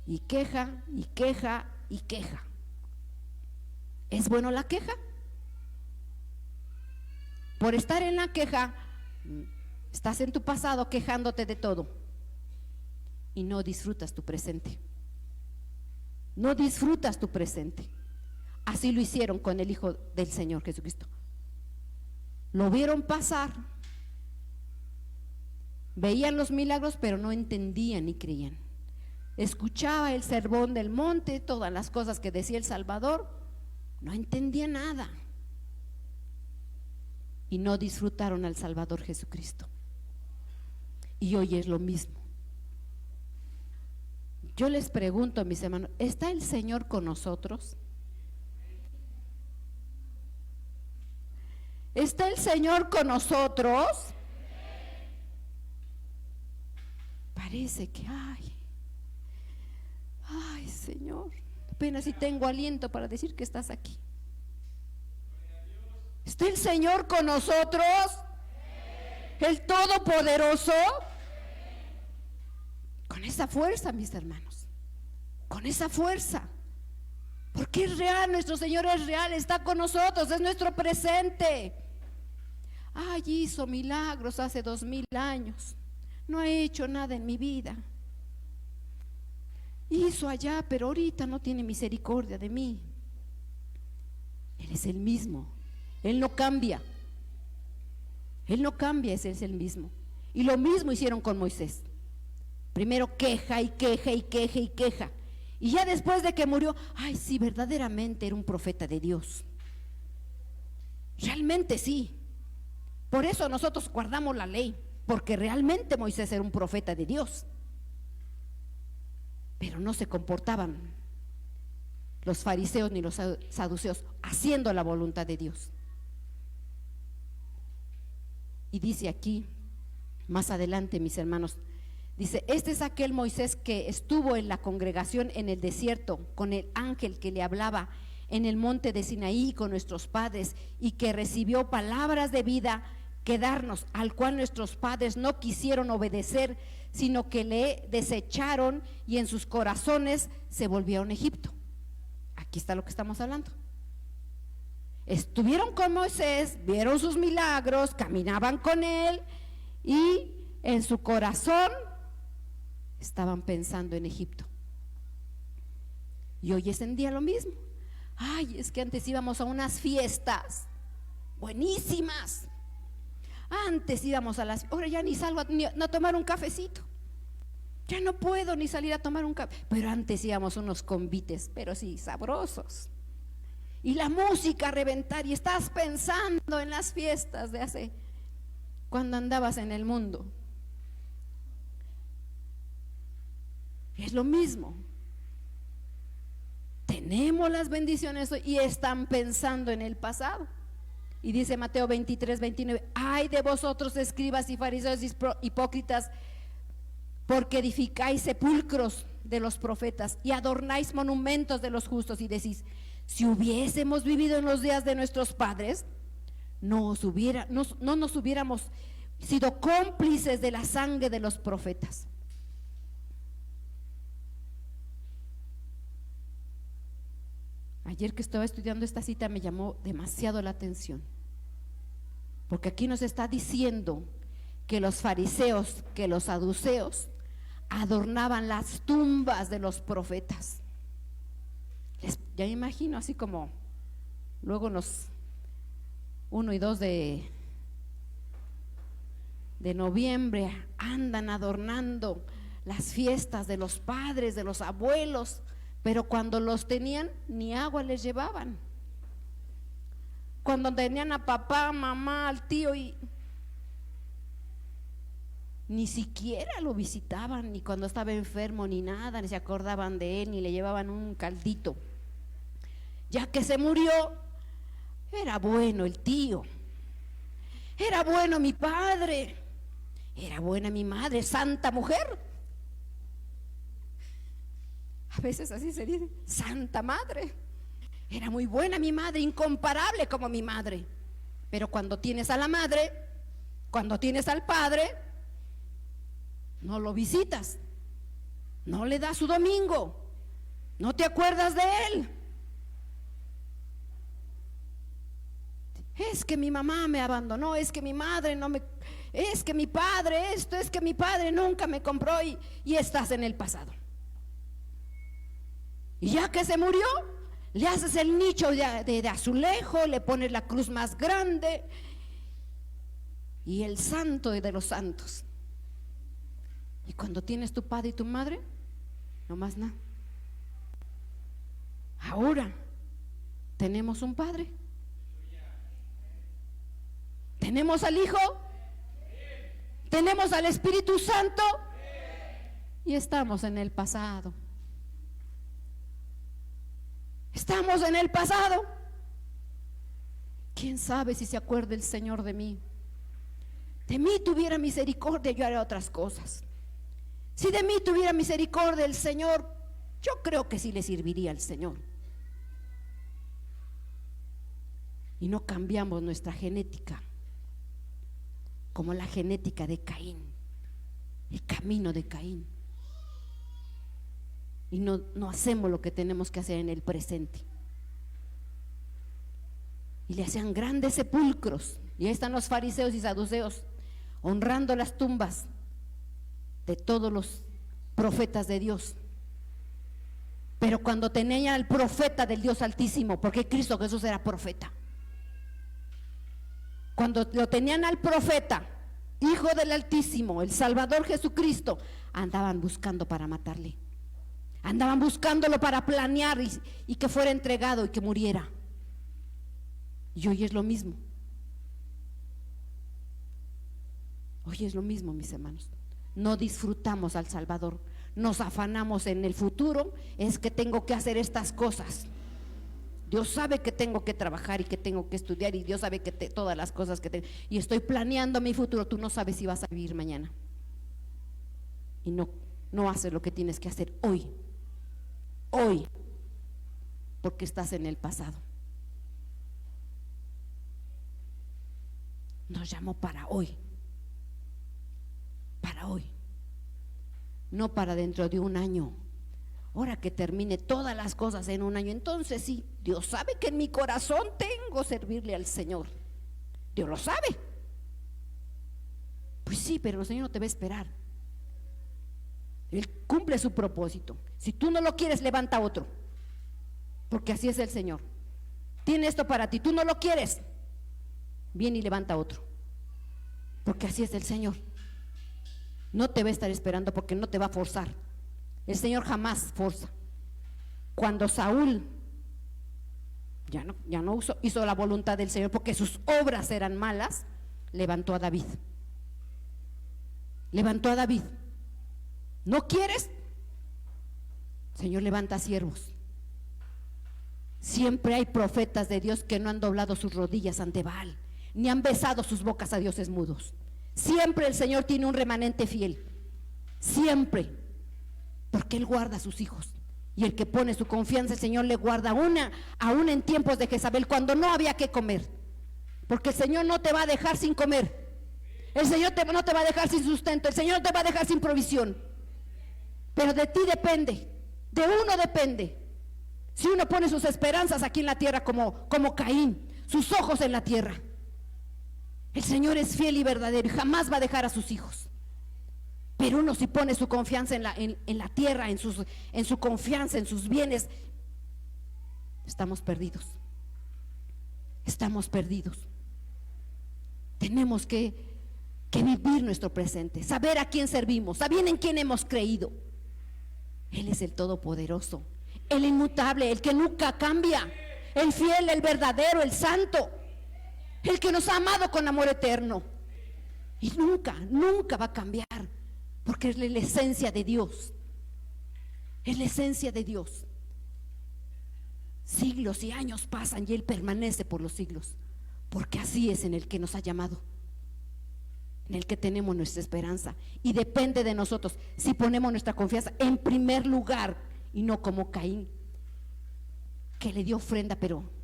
Y queja. ¿Es bueno la queja? Por estar en la queja, estás en tu pasado quejándote de todo y no disfrutas tu presente. No disfrutas tu presente. Así lo hicieron con el Hijo del Señor Jesucristo. Lo vieron pasar, veían los milagros, pero no entendían ni creían. Escuchaba el sermón del monte, todas las cosas que decía el Salvador, no entendía nada. Y no disfrutaron al Salvador Jesucristo. Y hoy es lo mismo. Yo les pregunto, mis hermanos, ¿está el Señor con nosotros? ¿Está el Señor con nosotros? Parece que, ay Señor, apenas si tengo aliento para decir que estás aquí. ¿Está el Señor con nosotros? ¿El Todopoderoso? Con esa fuerza, mis hermanos, con esa fuerza, porque es real, nuestro Señor es real, está con nosotros, es nuestro presente. Ay, hizo milagros hace 2000 años, no ha hecho nada en mi vida. Hizo allá, pero ahorita no tiene misericordia de mí. Él es el mismo, Él no cambia. Él no cambia, ese es el mismo. Y lo mismo hicieron con Moisés. Primero queja. Y ya después de que murió, ay, sí, verdaderamente era un profeta de Dios. Realmente sí. Por eso nosotros guardamos la ley, porque realmente Moisés era un profeta de Dios. Pero no se comportaban los fariseos ni los saduceos haciendo la voluntad de Dios. Y dice aquí, más adelante, mis hermanos, dice, este es aquel Moisés que estuvo en la congregación en el desierto con el ángel que le hablaba en el monte de Sinaí con nuestros padres, y que recibió palabras de vida que darnos, al cual nuestros padres no quisieron obedecer, sino que le desecharon, y en sus corazones se volvieron a Egipto. Aquí está lo que estamos hablando. Estuvieron con Moisés, vieron sus milagros, caminaban con él, y en su corazón estaban pensando en Egipto. Y hoy es en día lo mismo. Ay, es que antes íbamos a unas fiestas buenísimas. Antes íbamos ahora ya ni salgo ni a tomar un cafecito. Ya no puedo ni salir a tomar un café. Pero antes íbamos unos convites, pero sí, sabrosos. Y la música a reventar, y estás pensando en las fiestas de hace, cuando andabas en el mundo. Es lo mismo. Tenemos las bendiciones hoy y están pensando en el pasado. Y dice Mateo 23, 29: ay de vosotros, escribas y fariseos hipócritas, porque edificáis sepulcros de los profetas y adornáis monumentos de los justos, y decís: si hubiésemos vivido en los días de nuestros padres, no nos hubiéramos sido cómplices de la sangre de los profetas. Ayer que estaba estudiando esta cita me llamó demasiado la atención, porque aquí nos está diciendo que los fariseos, que los saduceos adornaban las tumbas de los profetas. Ya me imagino así como luego los 1 y 2 de noviembre andan adornando las fiestas de los padres, de los abuelos, pero cuando los tenían ni agua les llevaban. Cuando tenían a papá, mamá, al tío, y ni siquiera lo visitaban, ni cuando estaba enfermo, ni nada, ni se acordaban de él, ni le llevaban un caldito. Ya que se murió, era bueno el tío, era bueno mi padre, era buena mi madre, santa mujer. A veces así se dice, santa madre. Era muy buena mi madre, incomparable como mi madre. Pero cuando tienes a la madre, cuando tienes al padre, no lo visitas, no le das su domingo, no te acuerdas de él. Es que mi mamá me abandonó, es que mi madre no me, es que mi padre esto, es que mi padre nunca me compró, y estás en el pasado. Y ya que se murió, le haces el nicho de azulejo, le pones la cruz más grande y el santo de los santos. Y cuando tienes tu padre y tu madre, no más nada. Ahora tenemos un padre, tenemos al Hijo, tenemos al Espíritu Santo, y estamos en el pasado. Estamos en el pasado. ¿Quién sabe si se acuerda el Señor de mí? De mí tuviera misericordia, yo haría otras cosas. Si de mí tuviera misericordia el Señor, yo creo que sí le serviría al Señor. Y no cambiamos nuestra genética como la genética de Caín, el camino de Caín. Y no hacemos lo que tenemos que hacer en el presente. Y le hacían grandes sepulcros. Y ahí están los fariseos y saduceos honrando las tumbas de todos los profetas de Dios. Pero cuando tenían al profeta del Dios Altísimo, porque Cristo Jesús era profeta, cuando lo tenían al profeta, Hijo del Altísimo, el Salvador Jesucristo, andaban buscando para matarle. Andaban buscándolo para planear y que fuera entregado y que muriera. Y hoy es lo mismo. Hoy es lo mismo, mis hermanos. No disfrutamos al Salvador, nos afanamos en el futuro. Es que tengo que hacer estas cosas. Dios sabe que tengo que trabajar y que tengo que estudiar, y Dios sabe que todas las cosas que tengo, y estoy planeando mi futuro. Tú no sabes si vas a vivir mañana, y no haces lo que tienes que hacer hoy, porque estás en el pasado. Nos llamó para hoy, no para dentro de un año. Ahora que termine todas las cosas en un año, entonces sí, Dios sabe que en mi corazón tengo servirle al Señor. Dios lo sabe. Pues sí, pero el Señor no te va a esperar. Él cumple su propósito. Si tú no lo quieres, levanta otro, porque así es el Señor. Tiene esto para ti, tú no lo quieres, viene y levanta otro. porque así es el Señor. No te va a estar esperando porque no te va a forzar. El Señor jamás forza. Cuando Saúl ya no hizo la voluntad del Señor porque sus obras eran malas, levantó a David. Levantó a David. ¿No quieres? Señor, levanta siervos. Siempre hay profetas de Dios que no han doblado sus rodillas ante Baal, ni han besado sus bocas a dioses mudos. Siempre el Señor tiene un remanente fiel. Siempre. Porque Él guarda a sus hijos. Y el que pone su confianza, el Señor le guarda aún en tiempos de Jezabel, cuando no había que comer. Porque el Señor no te va a dejar sin comer. El Señor no te va a dejar sin sustento. El Señor no te va a dejar sin provisión. Pero de ti depende. De uno depende. Si uno pone sus esperanzas aquí en la tierra como Caín, sus ojos en la tierra, el Señor es fiel y verdadero y jamás va a dejar a sus hijos. Pero uno si pone su confianza en la tierra, en su confianza, en sus bienes, estamos perdidos. Estamos perdidos. Tenemos que vivir nuestro presente, saber a quién servimos, saber en quién hemos creído. Él es el Todopoderoso, el inmutable, el que nunca cambia, el fiel, el verdadero, el santo, el que nos ha amado con amor eterno y nunca va a cambiar, porque es la esencia de Dios. Es la esencia de Dios. Siglos y años pasan y Él permanece por los siglos, porque así es en el que nos ha llamado, en el que tenemos nuestra esperanza. Y depende de nosotros si ponemos nuestra confianza en primer lugar y no como Caín, que le dio ofrenda, pero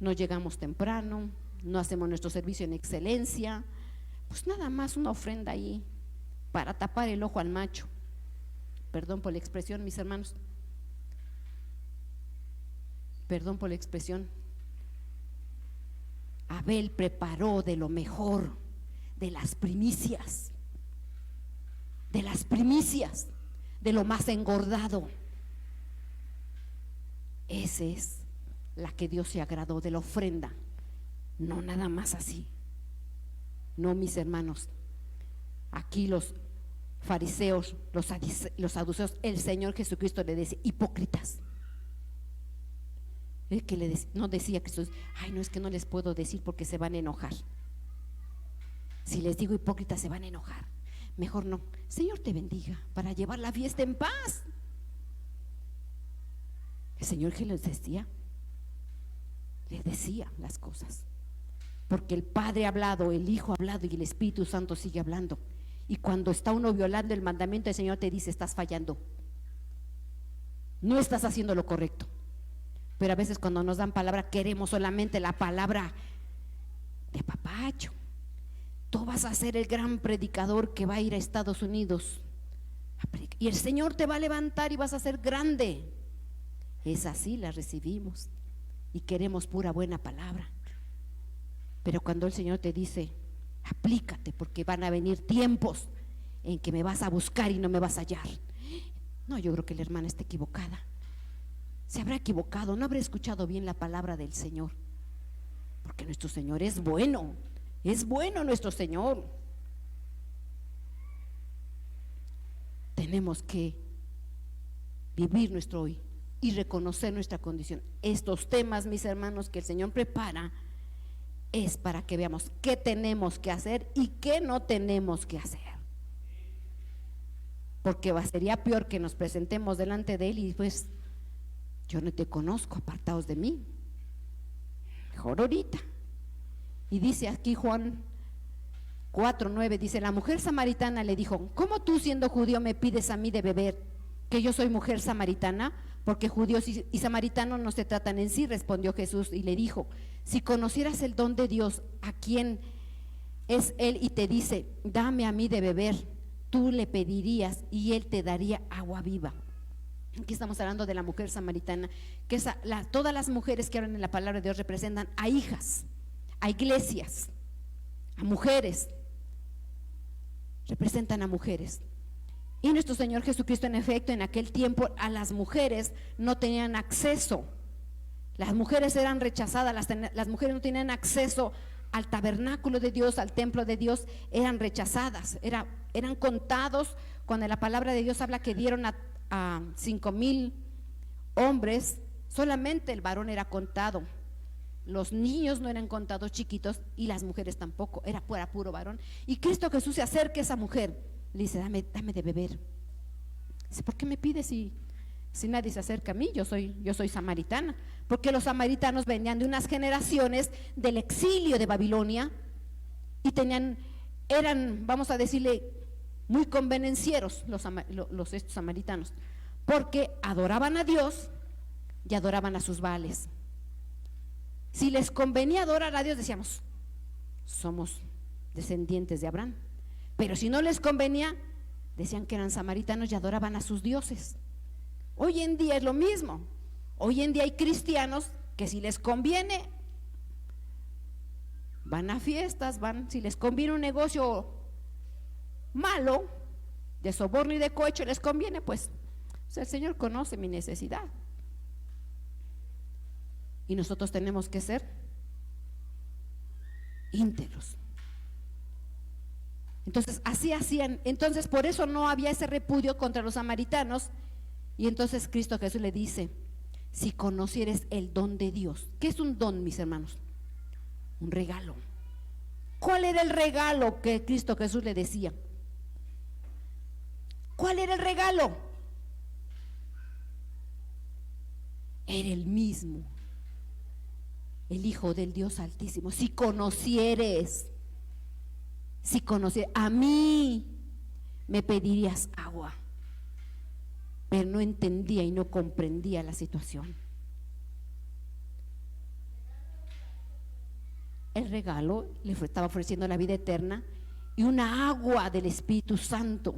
no llegamos temprano, no hacemos nuestro servicio en excelencia, pues nada más una ofrenda ahí para tapar el ojo al macho. Perdón por la expresión, mis hermanos, perdón por la expresión. Abel preparó de lo mejor, de las primicias, de lo más engordado. Esa es la que Dios se agradó, de la ofrenda, no nada más así. No, mis hermanos, aquí los fariseos, los saduceos, el Señor Jesucristo le decía hipócritas. El que no decía que Jesús, ay, no, es que no les puedo decir porque se van a enojar. Si les digo hipócritas se van a enojar. Mejor no. Señor te bendiga para llevar la fiesta en paz. El Señor que les decía las cosas, porque el Padre ha hablado, el Hijo ha hablado y el Espíritu Santo sigue hablando. Y cuando está uno violando el mandamiento, el Señor te dice: estás fallando, no estás haciendo lo correcto. Pero a veces cuando nos dan palabra queremos solamente la palabra de papacho. Tú vas a ser el gran predicador que va a ir a Estados Unidos y el Señor te va a levantar y vas a ser grande. Es así, la recibimos y queremos pura buena palabra. Pero cuando el Señor te dice: aplícate, porque van a venir tiempos en que me vas a buscar y no me vas a hallar. No, yo creo que la hermana está equivocada. Se habrá equivocado, no habrá escuchado bien la palabra del Señor, porque nuestro Señor es bueno nuestro Señor. Tenemos que vivir nuestro hoy y reconocer nuestra condición. Estos temas, mis hermanos, que el Señor prepara es para que veamos qué tenemos que hacer y qué no tenemos que hacer, porque sería peor que nos presentemos delante de Él y pues: yo no te conozco, apartaos de mí. Mejor ahorita. Y dice aquí Juan 4:9, dice: la mujer samaritana le dijo: ¿cómo tú, siendo judío, me pides a mí de beber, que yo soy mujer samaritana? Porque judíos y samaritanos no se tratan en sí. Respondió Jesús y le dijo: si conocieras el don de Dios, a quien es Él y te dice: dame a mí de beber, tú le pedirías y Él te daría agua viva. Aquí estamos hablando de la mujer samaritana, que todas las mujeres que hablan en la palabra de Dios representan a hijas, a iglesias, a mujeres, representan a mujeres. Y nuestro Señor Jesucristo, en efecto, en aquel tiempo a las mujeres no tenían acceso. Las mujeres eran rechazadas, las mujeres no tenían acceso al tabernáculo de Dios, al templo de Dios, eran rechazadas, eran contados. Cuando la palabra de Dios habla que dieron a 5,000 hombres, solamente el varón era contado. Los niños no eran contados chiquitos y las mujeres tampoco, era puro varón. Y Cristo Jesús se acerca a esa mujer, le dice, dame de beber. Dice, ¿por qué me pides si nadie se acerca a mí? Yo soy samaritana. Porque los samaritanos venían de unas generaciones del exilio de Babilonia y eran, vamos a decirle, muy convenencieros estos samaritanos, porque adoraban a Dios y adoraban a sus baales. Si les convenía adorar a Dios, decíamos, somos descendientes de Abraham. Pero si no les convenía, decían que eran samaritanos y adoraban a sus dioses. Hoy en día es lo mismo. Hoy en día hay cristianos que si les conviene, van a fiestas, si les conviene un negocio malo, de soborno y de cohecho, les conviene, pues el Señor conoce mi necesidad. Y nosotros tenemos que ser íntegros. Entonces así hacían. Entonces por eso no había ese repudio contra los samaritanos. Y entonces Cristo Jesús le dice, si conocieres el don de Dios. ¿Qué es un don, mis hermanos? Un regalo. ¿Cuál era el regalo que Cristo Jesús le decía? ¿Cuál era el regalo? Era el mismo, el Hijo del Dios Altísimo. Si conocieres a mí, me pedirías agua. Pero no entendía y no comprendía la situación. El regalo le estaba ofreciendo la vida eterna y una agua del Espíritu Santo,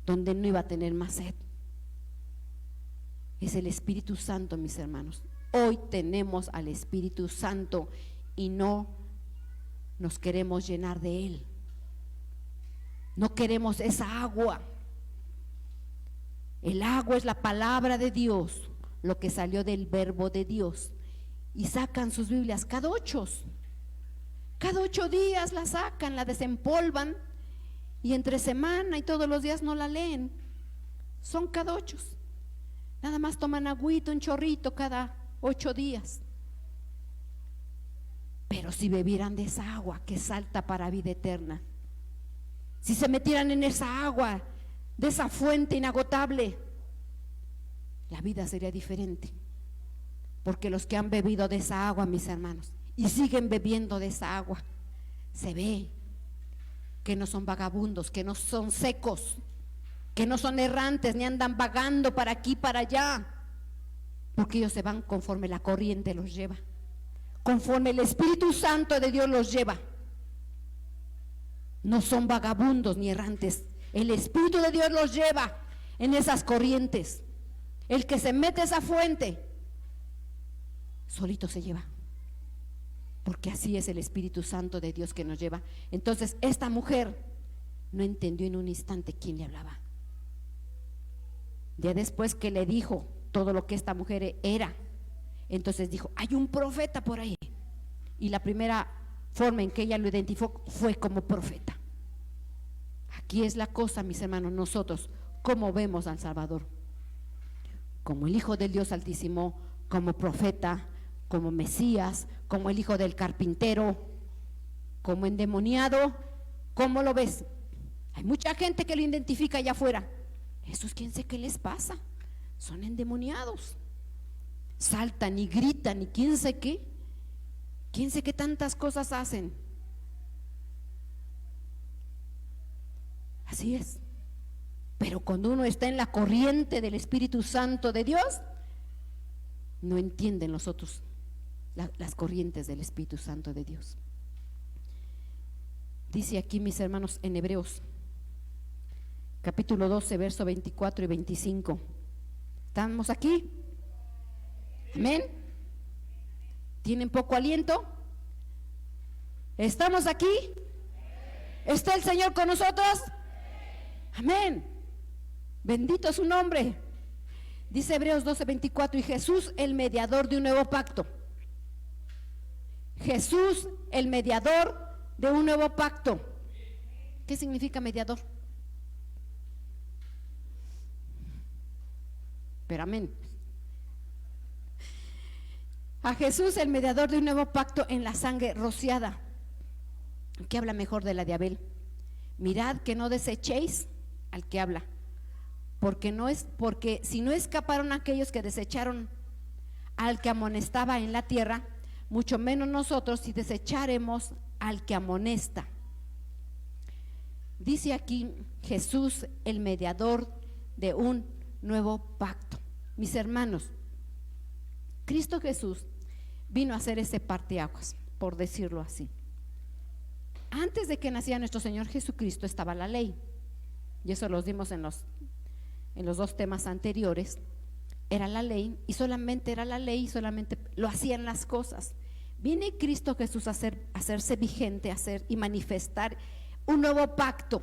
donde no iba a tener más sed. Es el Espíritu Santo, mis hermanos. Hoy tenemos al Espíritu Santo y no nos queremos llenar de Él. No queremos esa agua. El agua es la palabra de Dios, lo que salió del verbo de Dios. Y sacan sus Biblias cada 8 días la sacan, la desempolvan, y entre semana y todos los días no la leen. Son cada 8. Nada más toman agüita, un chorrito cada 8 días. Pero si bebieran de esa agua que salta para vida eterna, si se metieran en esa agua, de esa fuente inagotable, la vida sería diferente. Porque los que han bebido de esa agua, mis hermanos, y siguen bebiendo de esa agua, se ve que no son vagabundos, que no son secos, que no son errantes, ni andan vagando para aquí, para allá, porque ellos se van conforme la corriente los lleva, conforme el Espíritu Santo de Dios los lleva. No son vagabundos ni errantes. El Espíritu de Dios los lleva en esas corrientes. El que se mete a esa fuente, solito se lleva, porque así es el Espíritu Santo de Dios que nos lleva. Entonces esta mujer no entendió en un instante quién le hablaba. Ya después que le dijo todo lo que esta mujer era, entonces dijo, hay un profeta por ahí. Y la primera forma en que ella lo identificó fue como profeta. Aquí es la cosa, mis hermanos, nosotros, ¿cómo vemos al Salvador? Como el Hijo del Dios Altísimo, como profeta, como Mesías, como el hijo del carpintero, como endemoniado. ¿Cómo lo ves? Hay mucha gente que lo identifica allá afuera. Esos, quién sé qué les pasa, son endemoniados, saltan y gritan y quién sé qué tantas cosas hacen. Así es. Pero cuando uno está en la corriente del Espíritu Santo de Dios, no entienden los otros las corrientes del Espíritu Santo de Dios. Dice aquí, mis hermanos, en Hebreos capítulo 12, verso 24 y 25. ¿Estamos aquí? Amén. ¿Tienen poco aliento? ¿Estamos aquí? ¿Está el Señor con nosotros? Amén. Bendito su nombre. Dice Hebreos 12, 24, y Jesús, el mediador de un nuevo pacto. Jesús, el mediador de un nuevo pacto. ¿Qué significa mediador? Pero amén. A Jesús, el mediador de un nuevo pacto en la sangre rociada. ¿Qué habla mejor de la de Abel? Mirad que no desechéis al que habla, porque si no escaparon aquellos que desecharon al que amonestaba en la tierra, mucho menos nosotros si desecharemos al que amonesta. Dice aquí Jesús, el mediador de un nuevo pacto. Mis hermanos, Cristo Jesús vino a hacer ese parteaguas, por decirlo así. Antes de que naciera nuestro Señor Jesucristo estaba la ley, y eso lo dimos en los 2 temas anteriores. Era la ley, y solamente era la ley, y solamente lo hacían las cosas. Viene Cristo Jesús a hacerse vigente, a hacer y manifestar un nuevo pacto.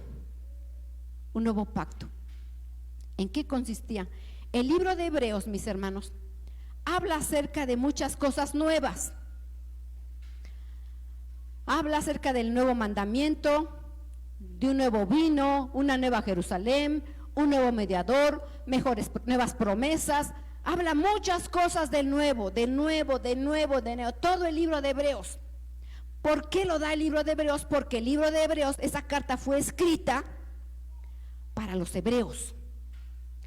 Un nuevo pacto. ¿En qué consistía? El libro de Hebreos, mis hermanos, habla acerca de muchas cosas nuevas. Habla acerca del nuevo mandamiento, de un nuevo vino, una nueva Jerusalén, un nuevo mediador, nuevas promesas. Habla muchas cosas del nuevo, de nuevo, todo el libro de Hebreos. ¿Por qué lo da el libro de Hebreos? Porque el libro de Hebreos, esa carta fue escrita para los hebreos.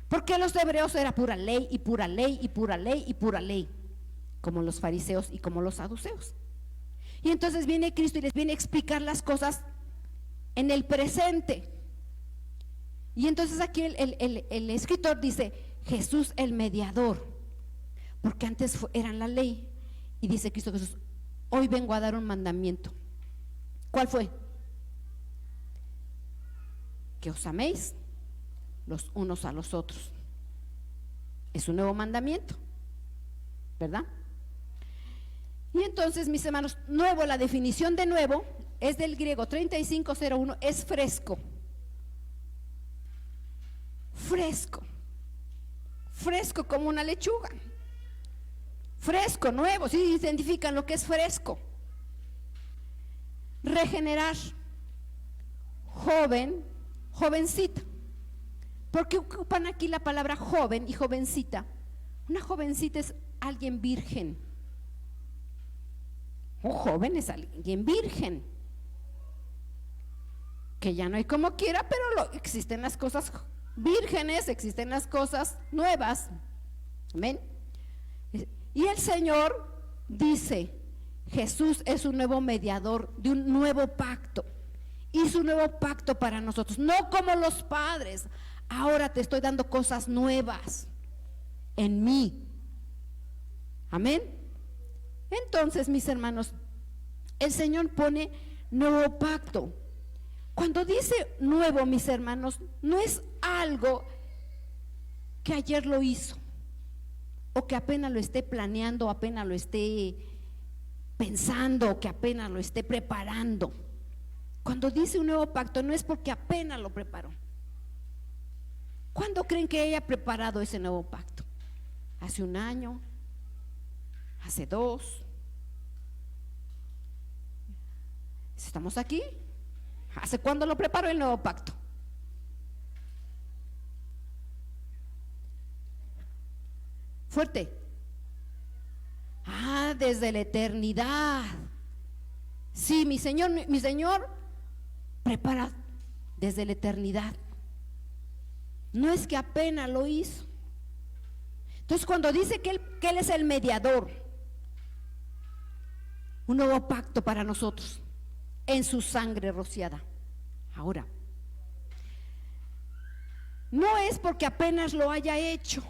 Porque los hebreos era pura ley y pura ley y pura ley y pura ley, como los fariseos y como los saduceos. Y entonces viene Cristo y les viene a explicar las cosas en el presente. Y entonces aquí el escritor dice Jesús el mediador, porque antes eran la ley. Y dice Cristo Jesús, hoy vengo a dar un mandamiento. ¿Cuál fue? Que os améis los unos a los otros. Es un nuevo mandamiento, ¿verdad? Y entonces, mis hermanos, nuevo, la definición de nuevo es del griego 3501, es fresco. Fresco. Fresco como una lechuga. Fresco, nuevo, sí identifican lo que es fresco. Regenerar. Joven, jovencita. ¿Por qué ocupan aquí la palabra joven y jovencita? Una jovencita es alguien virgen. Un joven es alguien virgen, que ya no hay como quiera, pero existen las cosas vírgenes, existen las cosas nuevas. Amén. Y el Señor dice, Jesús es un nuevo mediador de un nuevo pacto. Hizo un nuevo pacto para nosotros, no como los padres. Ahora te estoy dando cosas nuevas en mí. Amén. Entonces, mis hermanos, el Señor pone nuevo pacto. Cuando dice nuevo, mis hermanos, no es algo que ayer lo hizo, o que apenas lo esté planeando, o apenas lo esté pensando, o que apenas lo esté preparando. Cuando dice un nuevo pacto, no es porque apenas lo preparó. ¿Cuándo creen que haya preparado ese nuevo pacto? ¿Hace un año? ¿Hace 2? ¿Estamos aquí? ¿Hace cuándo lo preparó el nuevo pacto? Fuerte. Desde la eternidad. Sí, mi Señor prepara desde la eternidad. No es que apenas lo hizo. Entonces, cuando dice que Él es el mediador, un nuevo pacto para nosotros en su sangre rociada. Ahora, no es porque apenas lo haya hecho.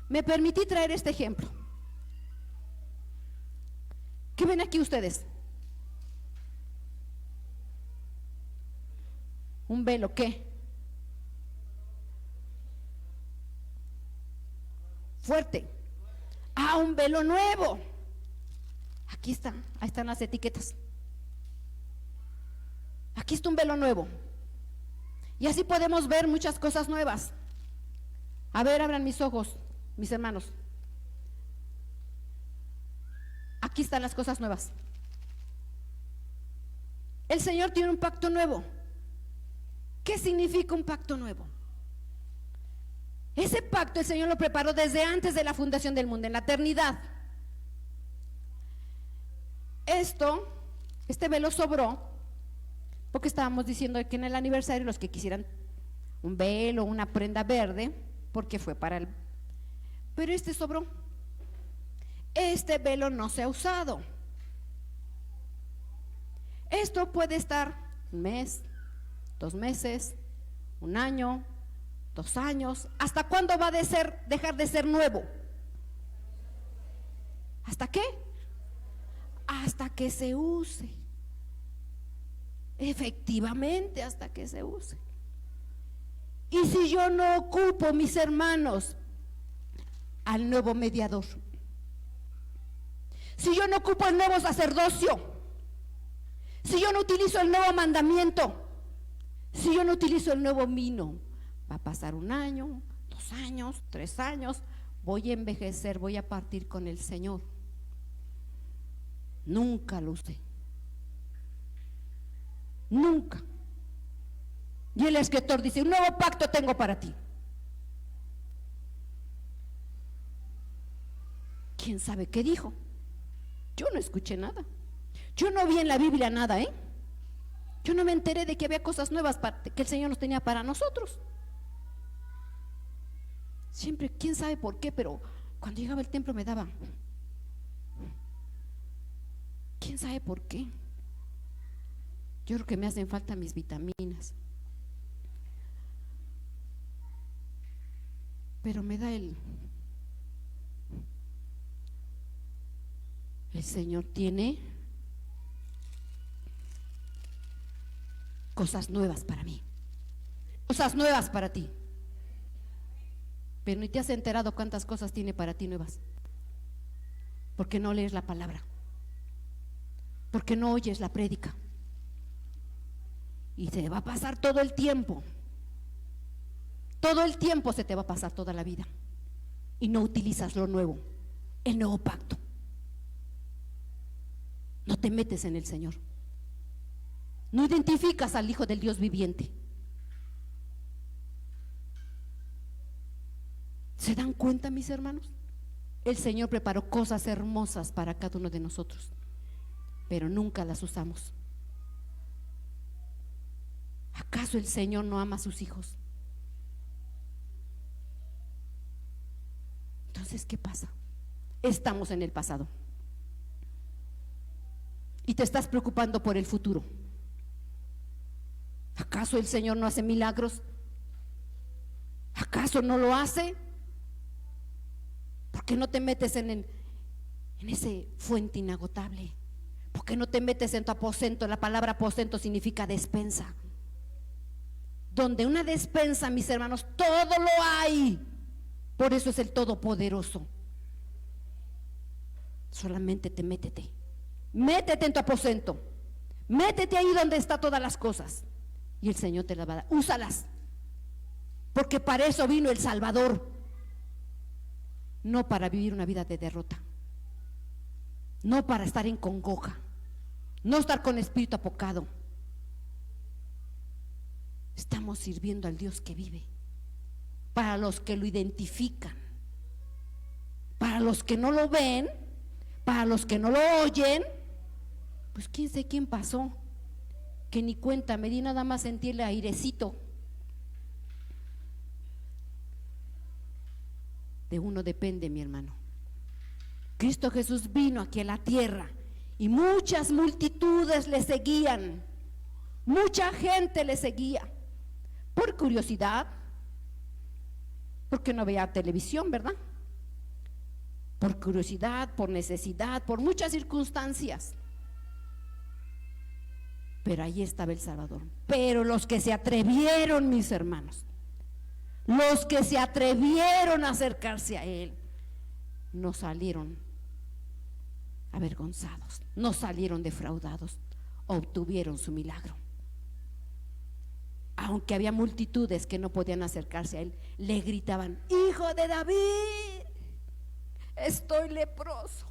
Me permití traer este ejemplo. ¿Qué ven aquí ustedes? ¿Un velo qué? Fuerte. Un velo nuevo. Aquí está, ahí están las etiquetas. Aquí está un velo nuevo. Y así podemos ver muchas cosas nuevas. A ver, abran mis ojos, mis hermanos. aquí están las cosas nuevas. El Señor tiene un pacto nuevo. ¿Qué significa un pacto nuevo? Ese pacto el Señor lo preparó desde antes de la fundación del mundo, en la eternidad. Este velo sobró, porque estábamos diciendo que en el aniversario los que quisieran un velo, una prenda verde, porque fue para el... Pero este sobró. Este velo no se ha usado. Esto puede estar un mes, 2 meses, 1 año, 2 años. ¿Hasta cuándo va a dejar de ser nuevo? ¿Hasta qué? Hasta que se use. Efectivamente, hasta que se use. Y si yo no ocupo, mis hermanos, al nuevo mediador, si yo no ocupo el nuevo sacerdocio, si yo no utilizo el nuevo mandamiento, si yo no utilizo el nuevo vino, va a pasar 1 año, 2 años, 3 años, voy a envejecer, voy a partir con el Señor. Nunca lo usé. Nunca. Y el escritor dice: un nuevo pacto tengo para ti. ¿Quién sabe qué dijo? Yo no escuché nada. Yo no vi en la Biblia nada, Yo no me enteré de que había cosas nuevas que el Señor nos tenía para nosotros. Siempre, quién sabe por qué, pero cuando llegaba el templo me daba. ¿Quién sabe por qué? Yo creo que me hacen falta mis vitaminas. Pero me da el Señor tiene cosas nuevas para mí, cosas nuevas para ti. Pero ni te has enterado cuántas cosas tiene para ti nuevas, porque no lees la palabra, porque no oyes la prédica. Y se va a pasar todo el tiempo se te va a pasar toda la vida, y no utilizas lo nuevo, el nuevo pacto. No te metes en el Señor, no identificas al Hijo del Dios viviente. ¿Se dan cuenta, mis hermanos? El Señor preparó cosas hermosas para cada uno de nosotros, pero nunca las usamos. ¿Acaso el Señor no ama a sus hijos? Entonces, ¿qué pasa? Estamos en el pasado y te estás preocupando por el futuro. ¿Acaso el Señor no hace milagros? ¿Acaso no lo hace? ¿Por qué no te metes en ese fuente inagotable? ¿Por qué no te metes en tu aposento? La palabra aposento significa despensa. Donde una despensa, mis hermanos, todo lo hay. Por eso es el Todopoderoso. Solamente métete en tu aposento, métete ahí donde está todas las cosas, y el Señor te las va a dar. Úsalas, porque para eso vino el Salvador, no para vivir una vida de derrota, no para estar en congoja, no estar con espíritu apocado. Estamos sirviendo al Dios que vive. Para los que lo identifican, para los que no lo ven, para los que no lo oyen, pues quién sé quién pasó, que ni cuenta me di, nada más sentí el airecito. De uno depende, mi hermano. Cristo Jesús vino aquí a la tierra y muchas multitudes le seguían, mucha gente le seguía por curiosidad, porque no veía televisión, ¿verdad? Por curiosidad, por necesidad, por muchas circunstancias. Pero ahí estaba el Salvador. Pero los que se atrevieron, mis hermanos, los que se atrevieron a acercarse a Él, no salieron avergonzados, no salieron defraudados, obtuvieron su milagro. Aunque había multitudes que no podían acercarse a Él, le gritaban: Hijo de David, estoy leproso.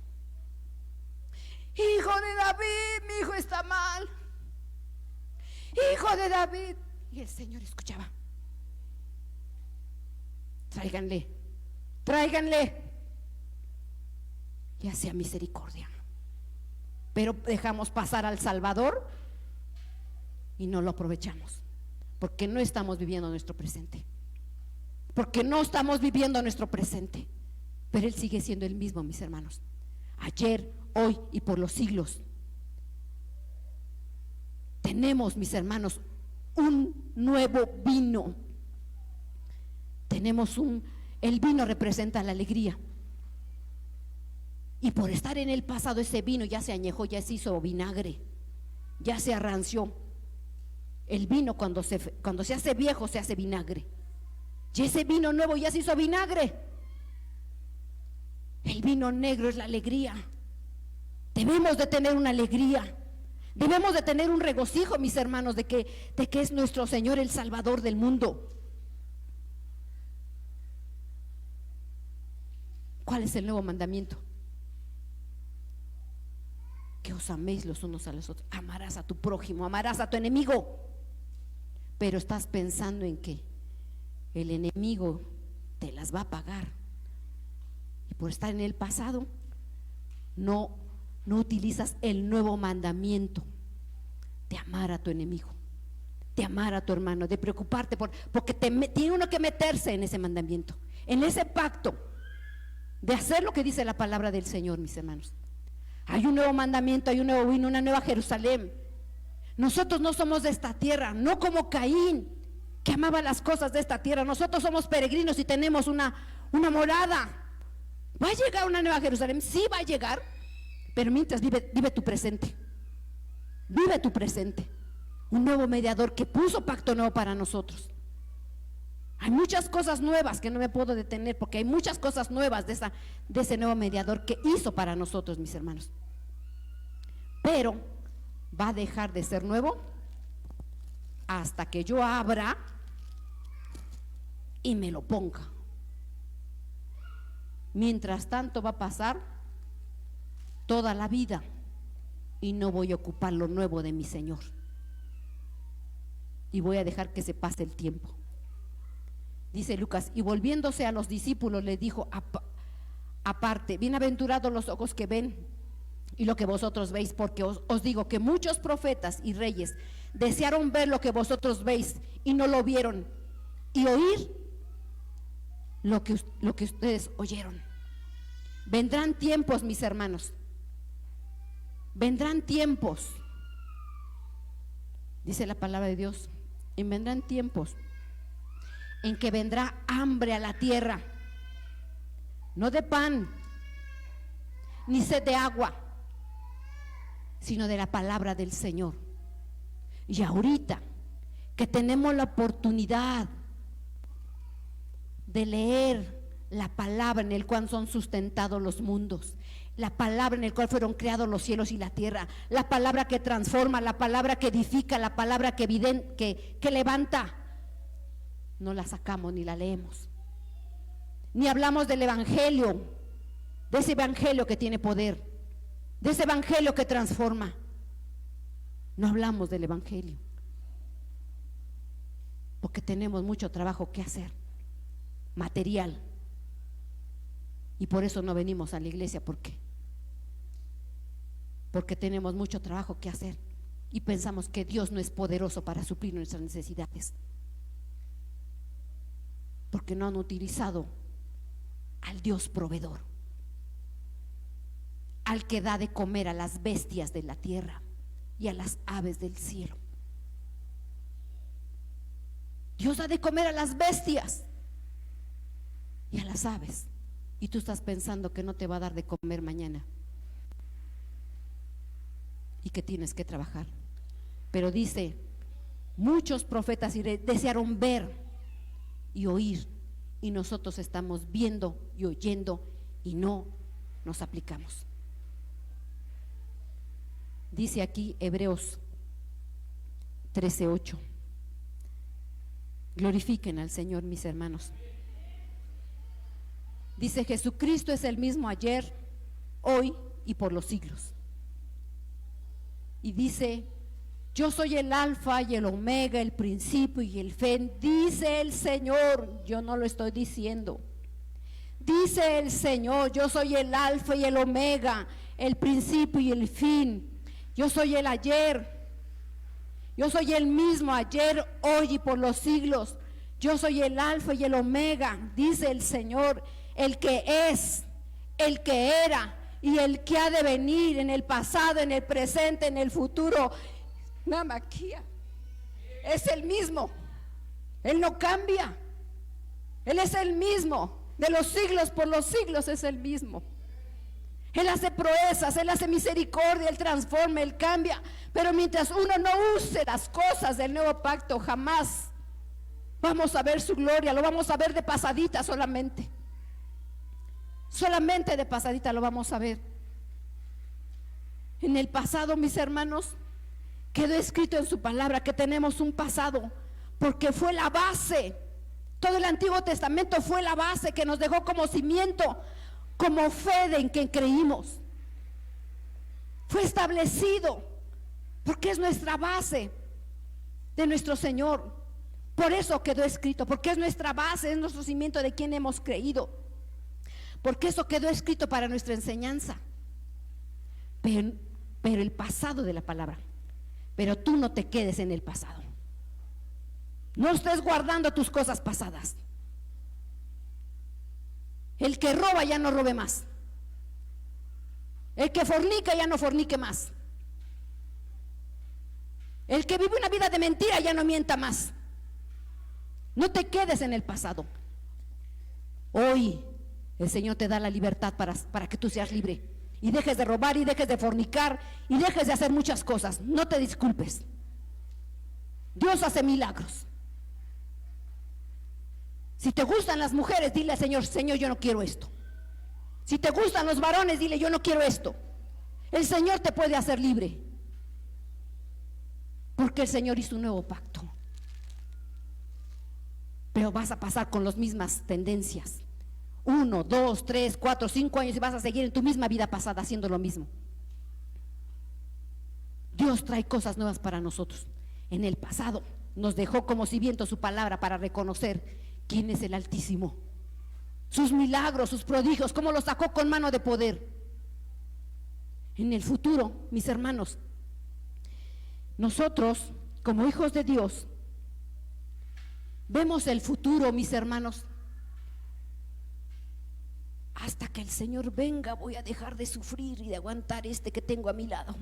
hijo de David, mi hijo está mal, hijo de David. Y el Señor escuchaba: tráiganle, tráiganle. Y hacía misericordia. Pero dejamos pasar al Salvador y no lo aprovechamos, porque no estamos viviendo nuestro presente, porque no estamos viviendo nuestro presente. Pero Él sigue siendo el mismo, mis hermanos, ayer, hoy y por los siglos. Tenemos, mis hermanos, un nuevo vino. El vino representa la alegría. Y por estar en el pasado, ese vino ya se añejó, ya se hizo vinagre, ya se arranció. El vino cuando se hace viejo se hace vinagre. Y ese vino nuevo ya se hizo vinagre. El vino negro es la alegría. Debemos de tener una alegría. Debemos de tener un regocijo, mis hermanos, de que es nuestro Señor el Salvador del mundo. ¿Cuál es el nuevo mandamiento? Que os améis los unos a los otros. Amarás a tu prójimo, amarás a tu enemigo. Pero estás pensando en que el enemigo te las va a pagar, y por estar en el pasado no utilizas el nuevo mandamiento de amar a tu enemigo, de amar a tu hermano, de preocuparte porque tiene uno que meterse en ese mandamiento, en ese pacto de hacer lo que dice la palabra del Señor, mis hermanos. Hay un nuevo mandamiento, hay un nuevo vino, una nueva Jerusalén. Nosotros no somos de esta tierra, no como Caín, que amaba las cosas de esta tierra. Nosotros somos peregrinos y tenemos una morada. ¿Va a llegar una nueva Jerusalén? Sí, va a llegar, pero mientras vive tu presente. Vive tu presente. Un nuevo mediador que puso pacto nuevo para nosotros. Hay muchas cosas nuevas que no me puedo detener, porque hay muchas cosas nuevas de ese nuevo mediador que hizo para nosotros, mis hermanos. Pero va a dejar de ser nuevo hasta que yo abra y me lo ponga. Mientras tanto va a pasar toda la vida y no voy a ocupar lo nuevo de mi Señor, y voy a dejar que se pase el tiempo. Dice Lucas: y volviéndose a los discípulos les dijo aparte: bienaventurados los ojos que ven y lo que vosotros veis, porque os digo que muchos profetas y reyes desearon ver lo que vosotros veis y no lo vieron, y oír lo que ustedes oyeron. Vendrán tiempos, mis hermanos, vendrán tiempos, dice la palabra de Dios, y vendrán tiempos en que vendrá hambre a la tierra, no de pan ni sed de agua, sino de la palabra del Señor. Y ahorita que tenemos la oportunidad de leer la palabra en el cual son sustentados los mundos, la palabra en el cual fueron creados los cielos y la tierra, la palabra que transforma, la palabra que edifica, la palabra que levanta, no la sacamos ni la leemos, ni hablamos del evangelio, de ese evangelio que tiene poder, de ese evangelio que transforma. No hablamos del evangelio porque tenemos mucho trabajo que hacer, material, y por eso no venimos a la iglesia. ¿Por qué? Porque tenemos mucho trabajo que hacer y pensamos que Dios no es poderoso para suplir nuestras necesidades, porque no han utilizado al Dios proveedor, al que da de comer a las bestias de la tierra y a las aves del cielo. Dios da de comer a las bestias y a las aves, y tú estás pensando que no te va a dar de comer mañana y que tienes que trabajar. Pero dice: muchos profetas desearon ver y oír, y nosotros estamos viendo y oyendo y no nos aplicamos. Dice aquí Hebreos 13:8: glorifiquen al Señor, mis hermanos. Dice: Jesucristo es el mismo ayer, hoy y por los siglos. y dice: yo soy el alfa y el omega, el principio y el fin, dice el Señor. Yo no lo estoy diciendo. Dice el Señor: yo soy el alfa y el omega, el principio y el fin. Yo soy el ayer. Yo soy el mismo ayer, hoy y por los siglos. Yo soy el alfa y el omega, dice el Señor, el que es, el que era y el que ha de venir, en el pasado, en el presente, en el futuro. Namaquía. Es el mismo. Él no cambia. Él es el mismo. De los siglos por los siglos es el mismo. Él hace proezas, Él hace misericordia, Él transforma, Él cambia. Pero mientras uno no use las cosas del nuevo pacto, jamás vamos a ver su gloria. Lo vamos a ver de pasadita solamente. Solamente de pasadita lo vamos a ver. En el pasado, mis hermanos, quedó escrito en su palabra que tenemos un pasado, porque fue la base. Todo el Antiguo Testamento fue la base que nos dejó como cimiento, como fe en que creímos. Fue establecido porque es nuestra base de nuestro Señor. Por eso quedó escrito, porque es nuestra base, es nuestro cimiento de quien hemos creído. Porque eso quedó escrito para nuestra enseñanza. Pero el pasado de la palabra. Pero tú no te quedes en el pasado. No estés guardando tus cosas pasadas. El que roba ya no robe más. El que fornica ya no fornique más. El que vive una vida de mentira ya no mienta más. No te quedes en el pasado. Hoy el Señor te da la libertad para que tú seas libre y dejes de robar y dejes de fornicar y dejes de hacer muchas cosas. No te disculpes. Dios hace milagros. Si te gustan las mujeres, dile al Señor: Señor, yo no quiero esto. Si te gustan los varones, dile: yo no quiero esto. El Señor te puede hacer libre, porque el Señor hizo un nuevo pacto. Pero vas a pasar con las mismas tendencias. 1, 2, 3, 4, 5 años y vas a seguir en tu misma vida pasada haciendo lo mismo. Dios trae cosas nuevas para nosotros. En el pasado nos dejó como cimiento su palabra para reconocer quién es el Altísimo, sus milagros, sus prodigios, cómo los sacó con mano de poder. En el futuro, mis hermanos, nosotros como hijos de Dios vemos el futuro, mis hermanos. Hasta que el Señor venga, voy a dejar de sufrir y de aguantar este que tengo a mi lado.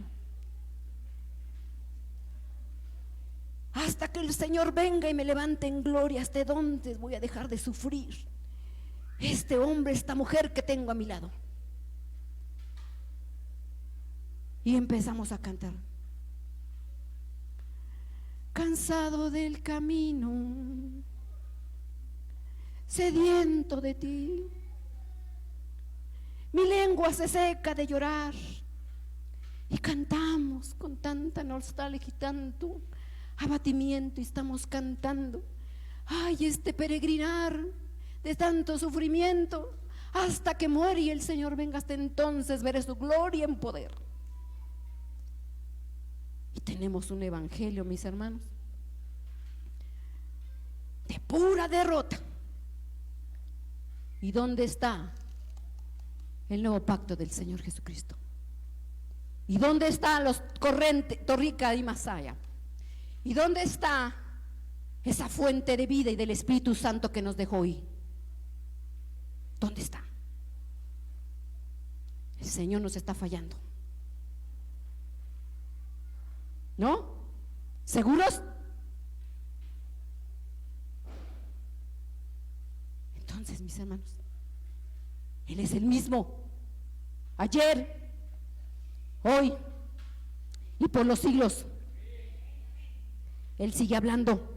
Hasta que el Señor venga y me levante en gloria, ¿hasta dónde voy a dejar de sufrir este hombre, esta mujer que tengo a mi lado? Y empezamos a cantar: cansado del camino, sediento de ti, mi lengua se seca de llorar. Y cantamos con tanta nostalgia y tanto abatimiento, y estamos cantando: ay, este peregrinar de tanto sufrimiento hasta que muere y el Señor venga. Hasta entonces veré su gloria en poder. Y tenemos un evangelio, mis hermanos, de pura derrota. ¿Y dónde está el nuevo pacto del Señor Jesucristo? ¿Y dónde están los correntes, Torrica y Masaya? ¿Y dónde está esa fuente de vida y del Espíritu Santo que nos dejó hoy? ¿Dónde está? El Señor nos está fallando, ¿no? ¿Seguros? Entonces, mis hermanos, Él es el mismo ayer, hoy y por los siglos. Él sigue hablando.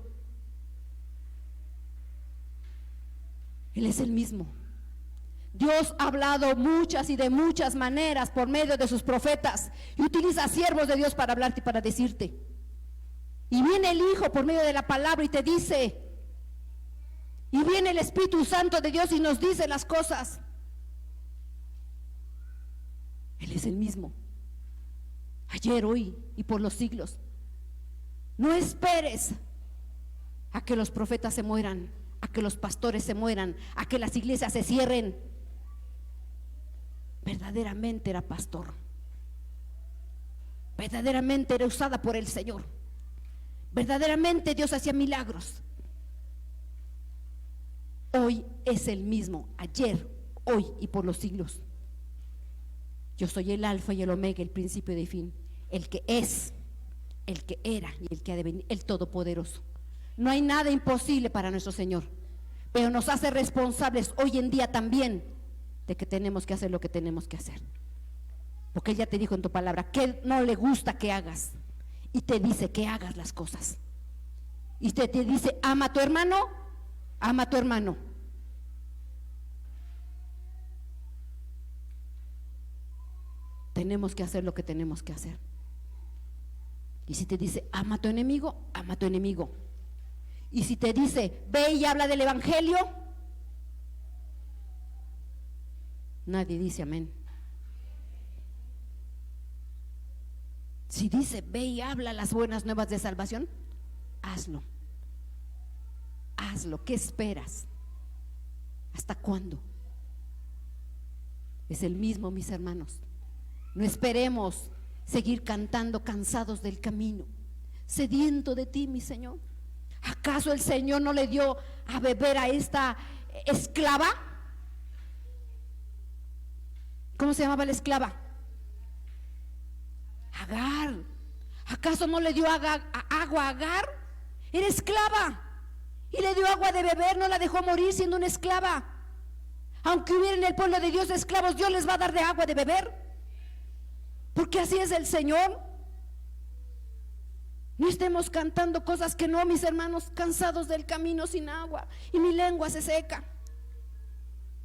Él es el mismo. Dios ha hablado muchas y de muchas maneras por medio de sus profetas, y utiliza siervos de Dios para hablarte y para decirte. Y viene el Hijo por medio de la palabra y te dice. Y viene el Espíritu Santo de Dios y nos dice las cosas. Él es el mismo ayer, hoy y por los siglos. No esperes a que los profetas se mueran, a que los pastores se mueran, a que las iglesias se cierren. Verdaderamente era pastor, verdaderamente era usada por el Señor, verdaderamente Dios hacía milagros. Hoy es el mismo, ayer, hoy y por los siglos. Yo soy el alfa y el omega, el principio y el fin, el que es, el que era y el que ha de venir, el todopoderoso. No hay nada imposible para nuestro Señor, pero nos hace responsables hoy en día también de que tenemos que hacer lo que tenemos que hacer, porque Él ya te dijo en tu palabra que Él no le gusta que hagas, y te dice que hagas las cosas, y te dice: ama a tu hermano, ama a tu hermano. Tenemos que hacer lo que tenemos que hacer. Y si te dice: ama a tu enemigo, ama a tu enemigo. Y si te dice: ve y habla del evangelio, nadie dice amén. Si dice: ve y habla las buenas nuevas de salvación, hazlo. Hazlo. ¿Qué esperas? ¿Hasta cuándo? Es el mismo, mis hermanos. No esperemos seguir cantando cansados del camino, sediento de ti, mi Señor. ¿Acaso el Señor no le dio a beber a esta esclava? ¿Cómo se llamaba la esclava? Agar. ¿Acaso no le dio agua a Agar? Era esclava y le dio agua de beber, no la dejó morir siendo una esclava. Aunque hubiera en el pueblo de Dios esclavos, Dios les va a dar de agua de beber, porque así es el Señor. No estemos cantando cosas que no, mis hermanos, cansados del camino sin agua y mi lengua se seca.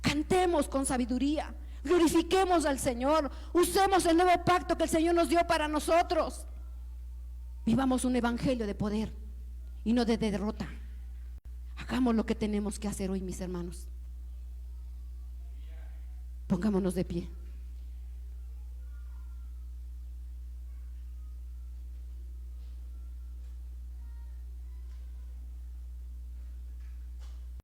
Cantemos con sabiduría, glorifiquemos al Señor, usemos el nuevo pacto que el Señor nos dio para nosotros. Vivamos un evangelio de poder y no de derrota. Hagamos lo que tenemos que hacer hoy, mis hermanos. Pongámonos de pie.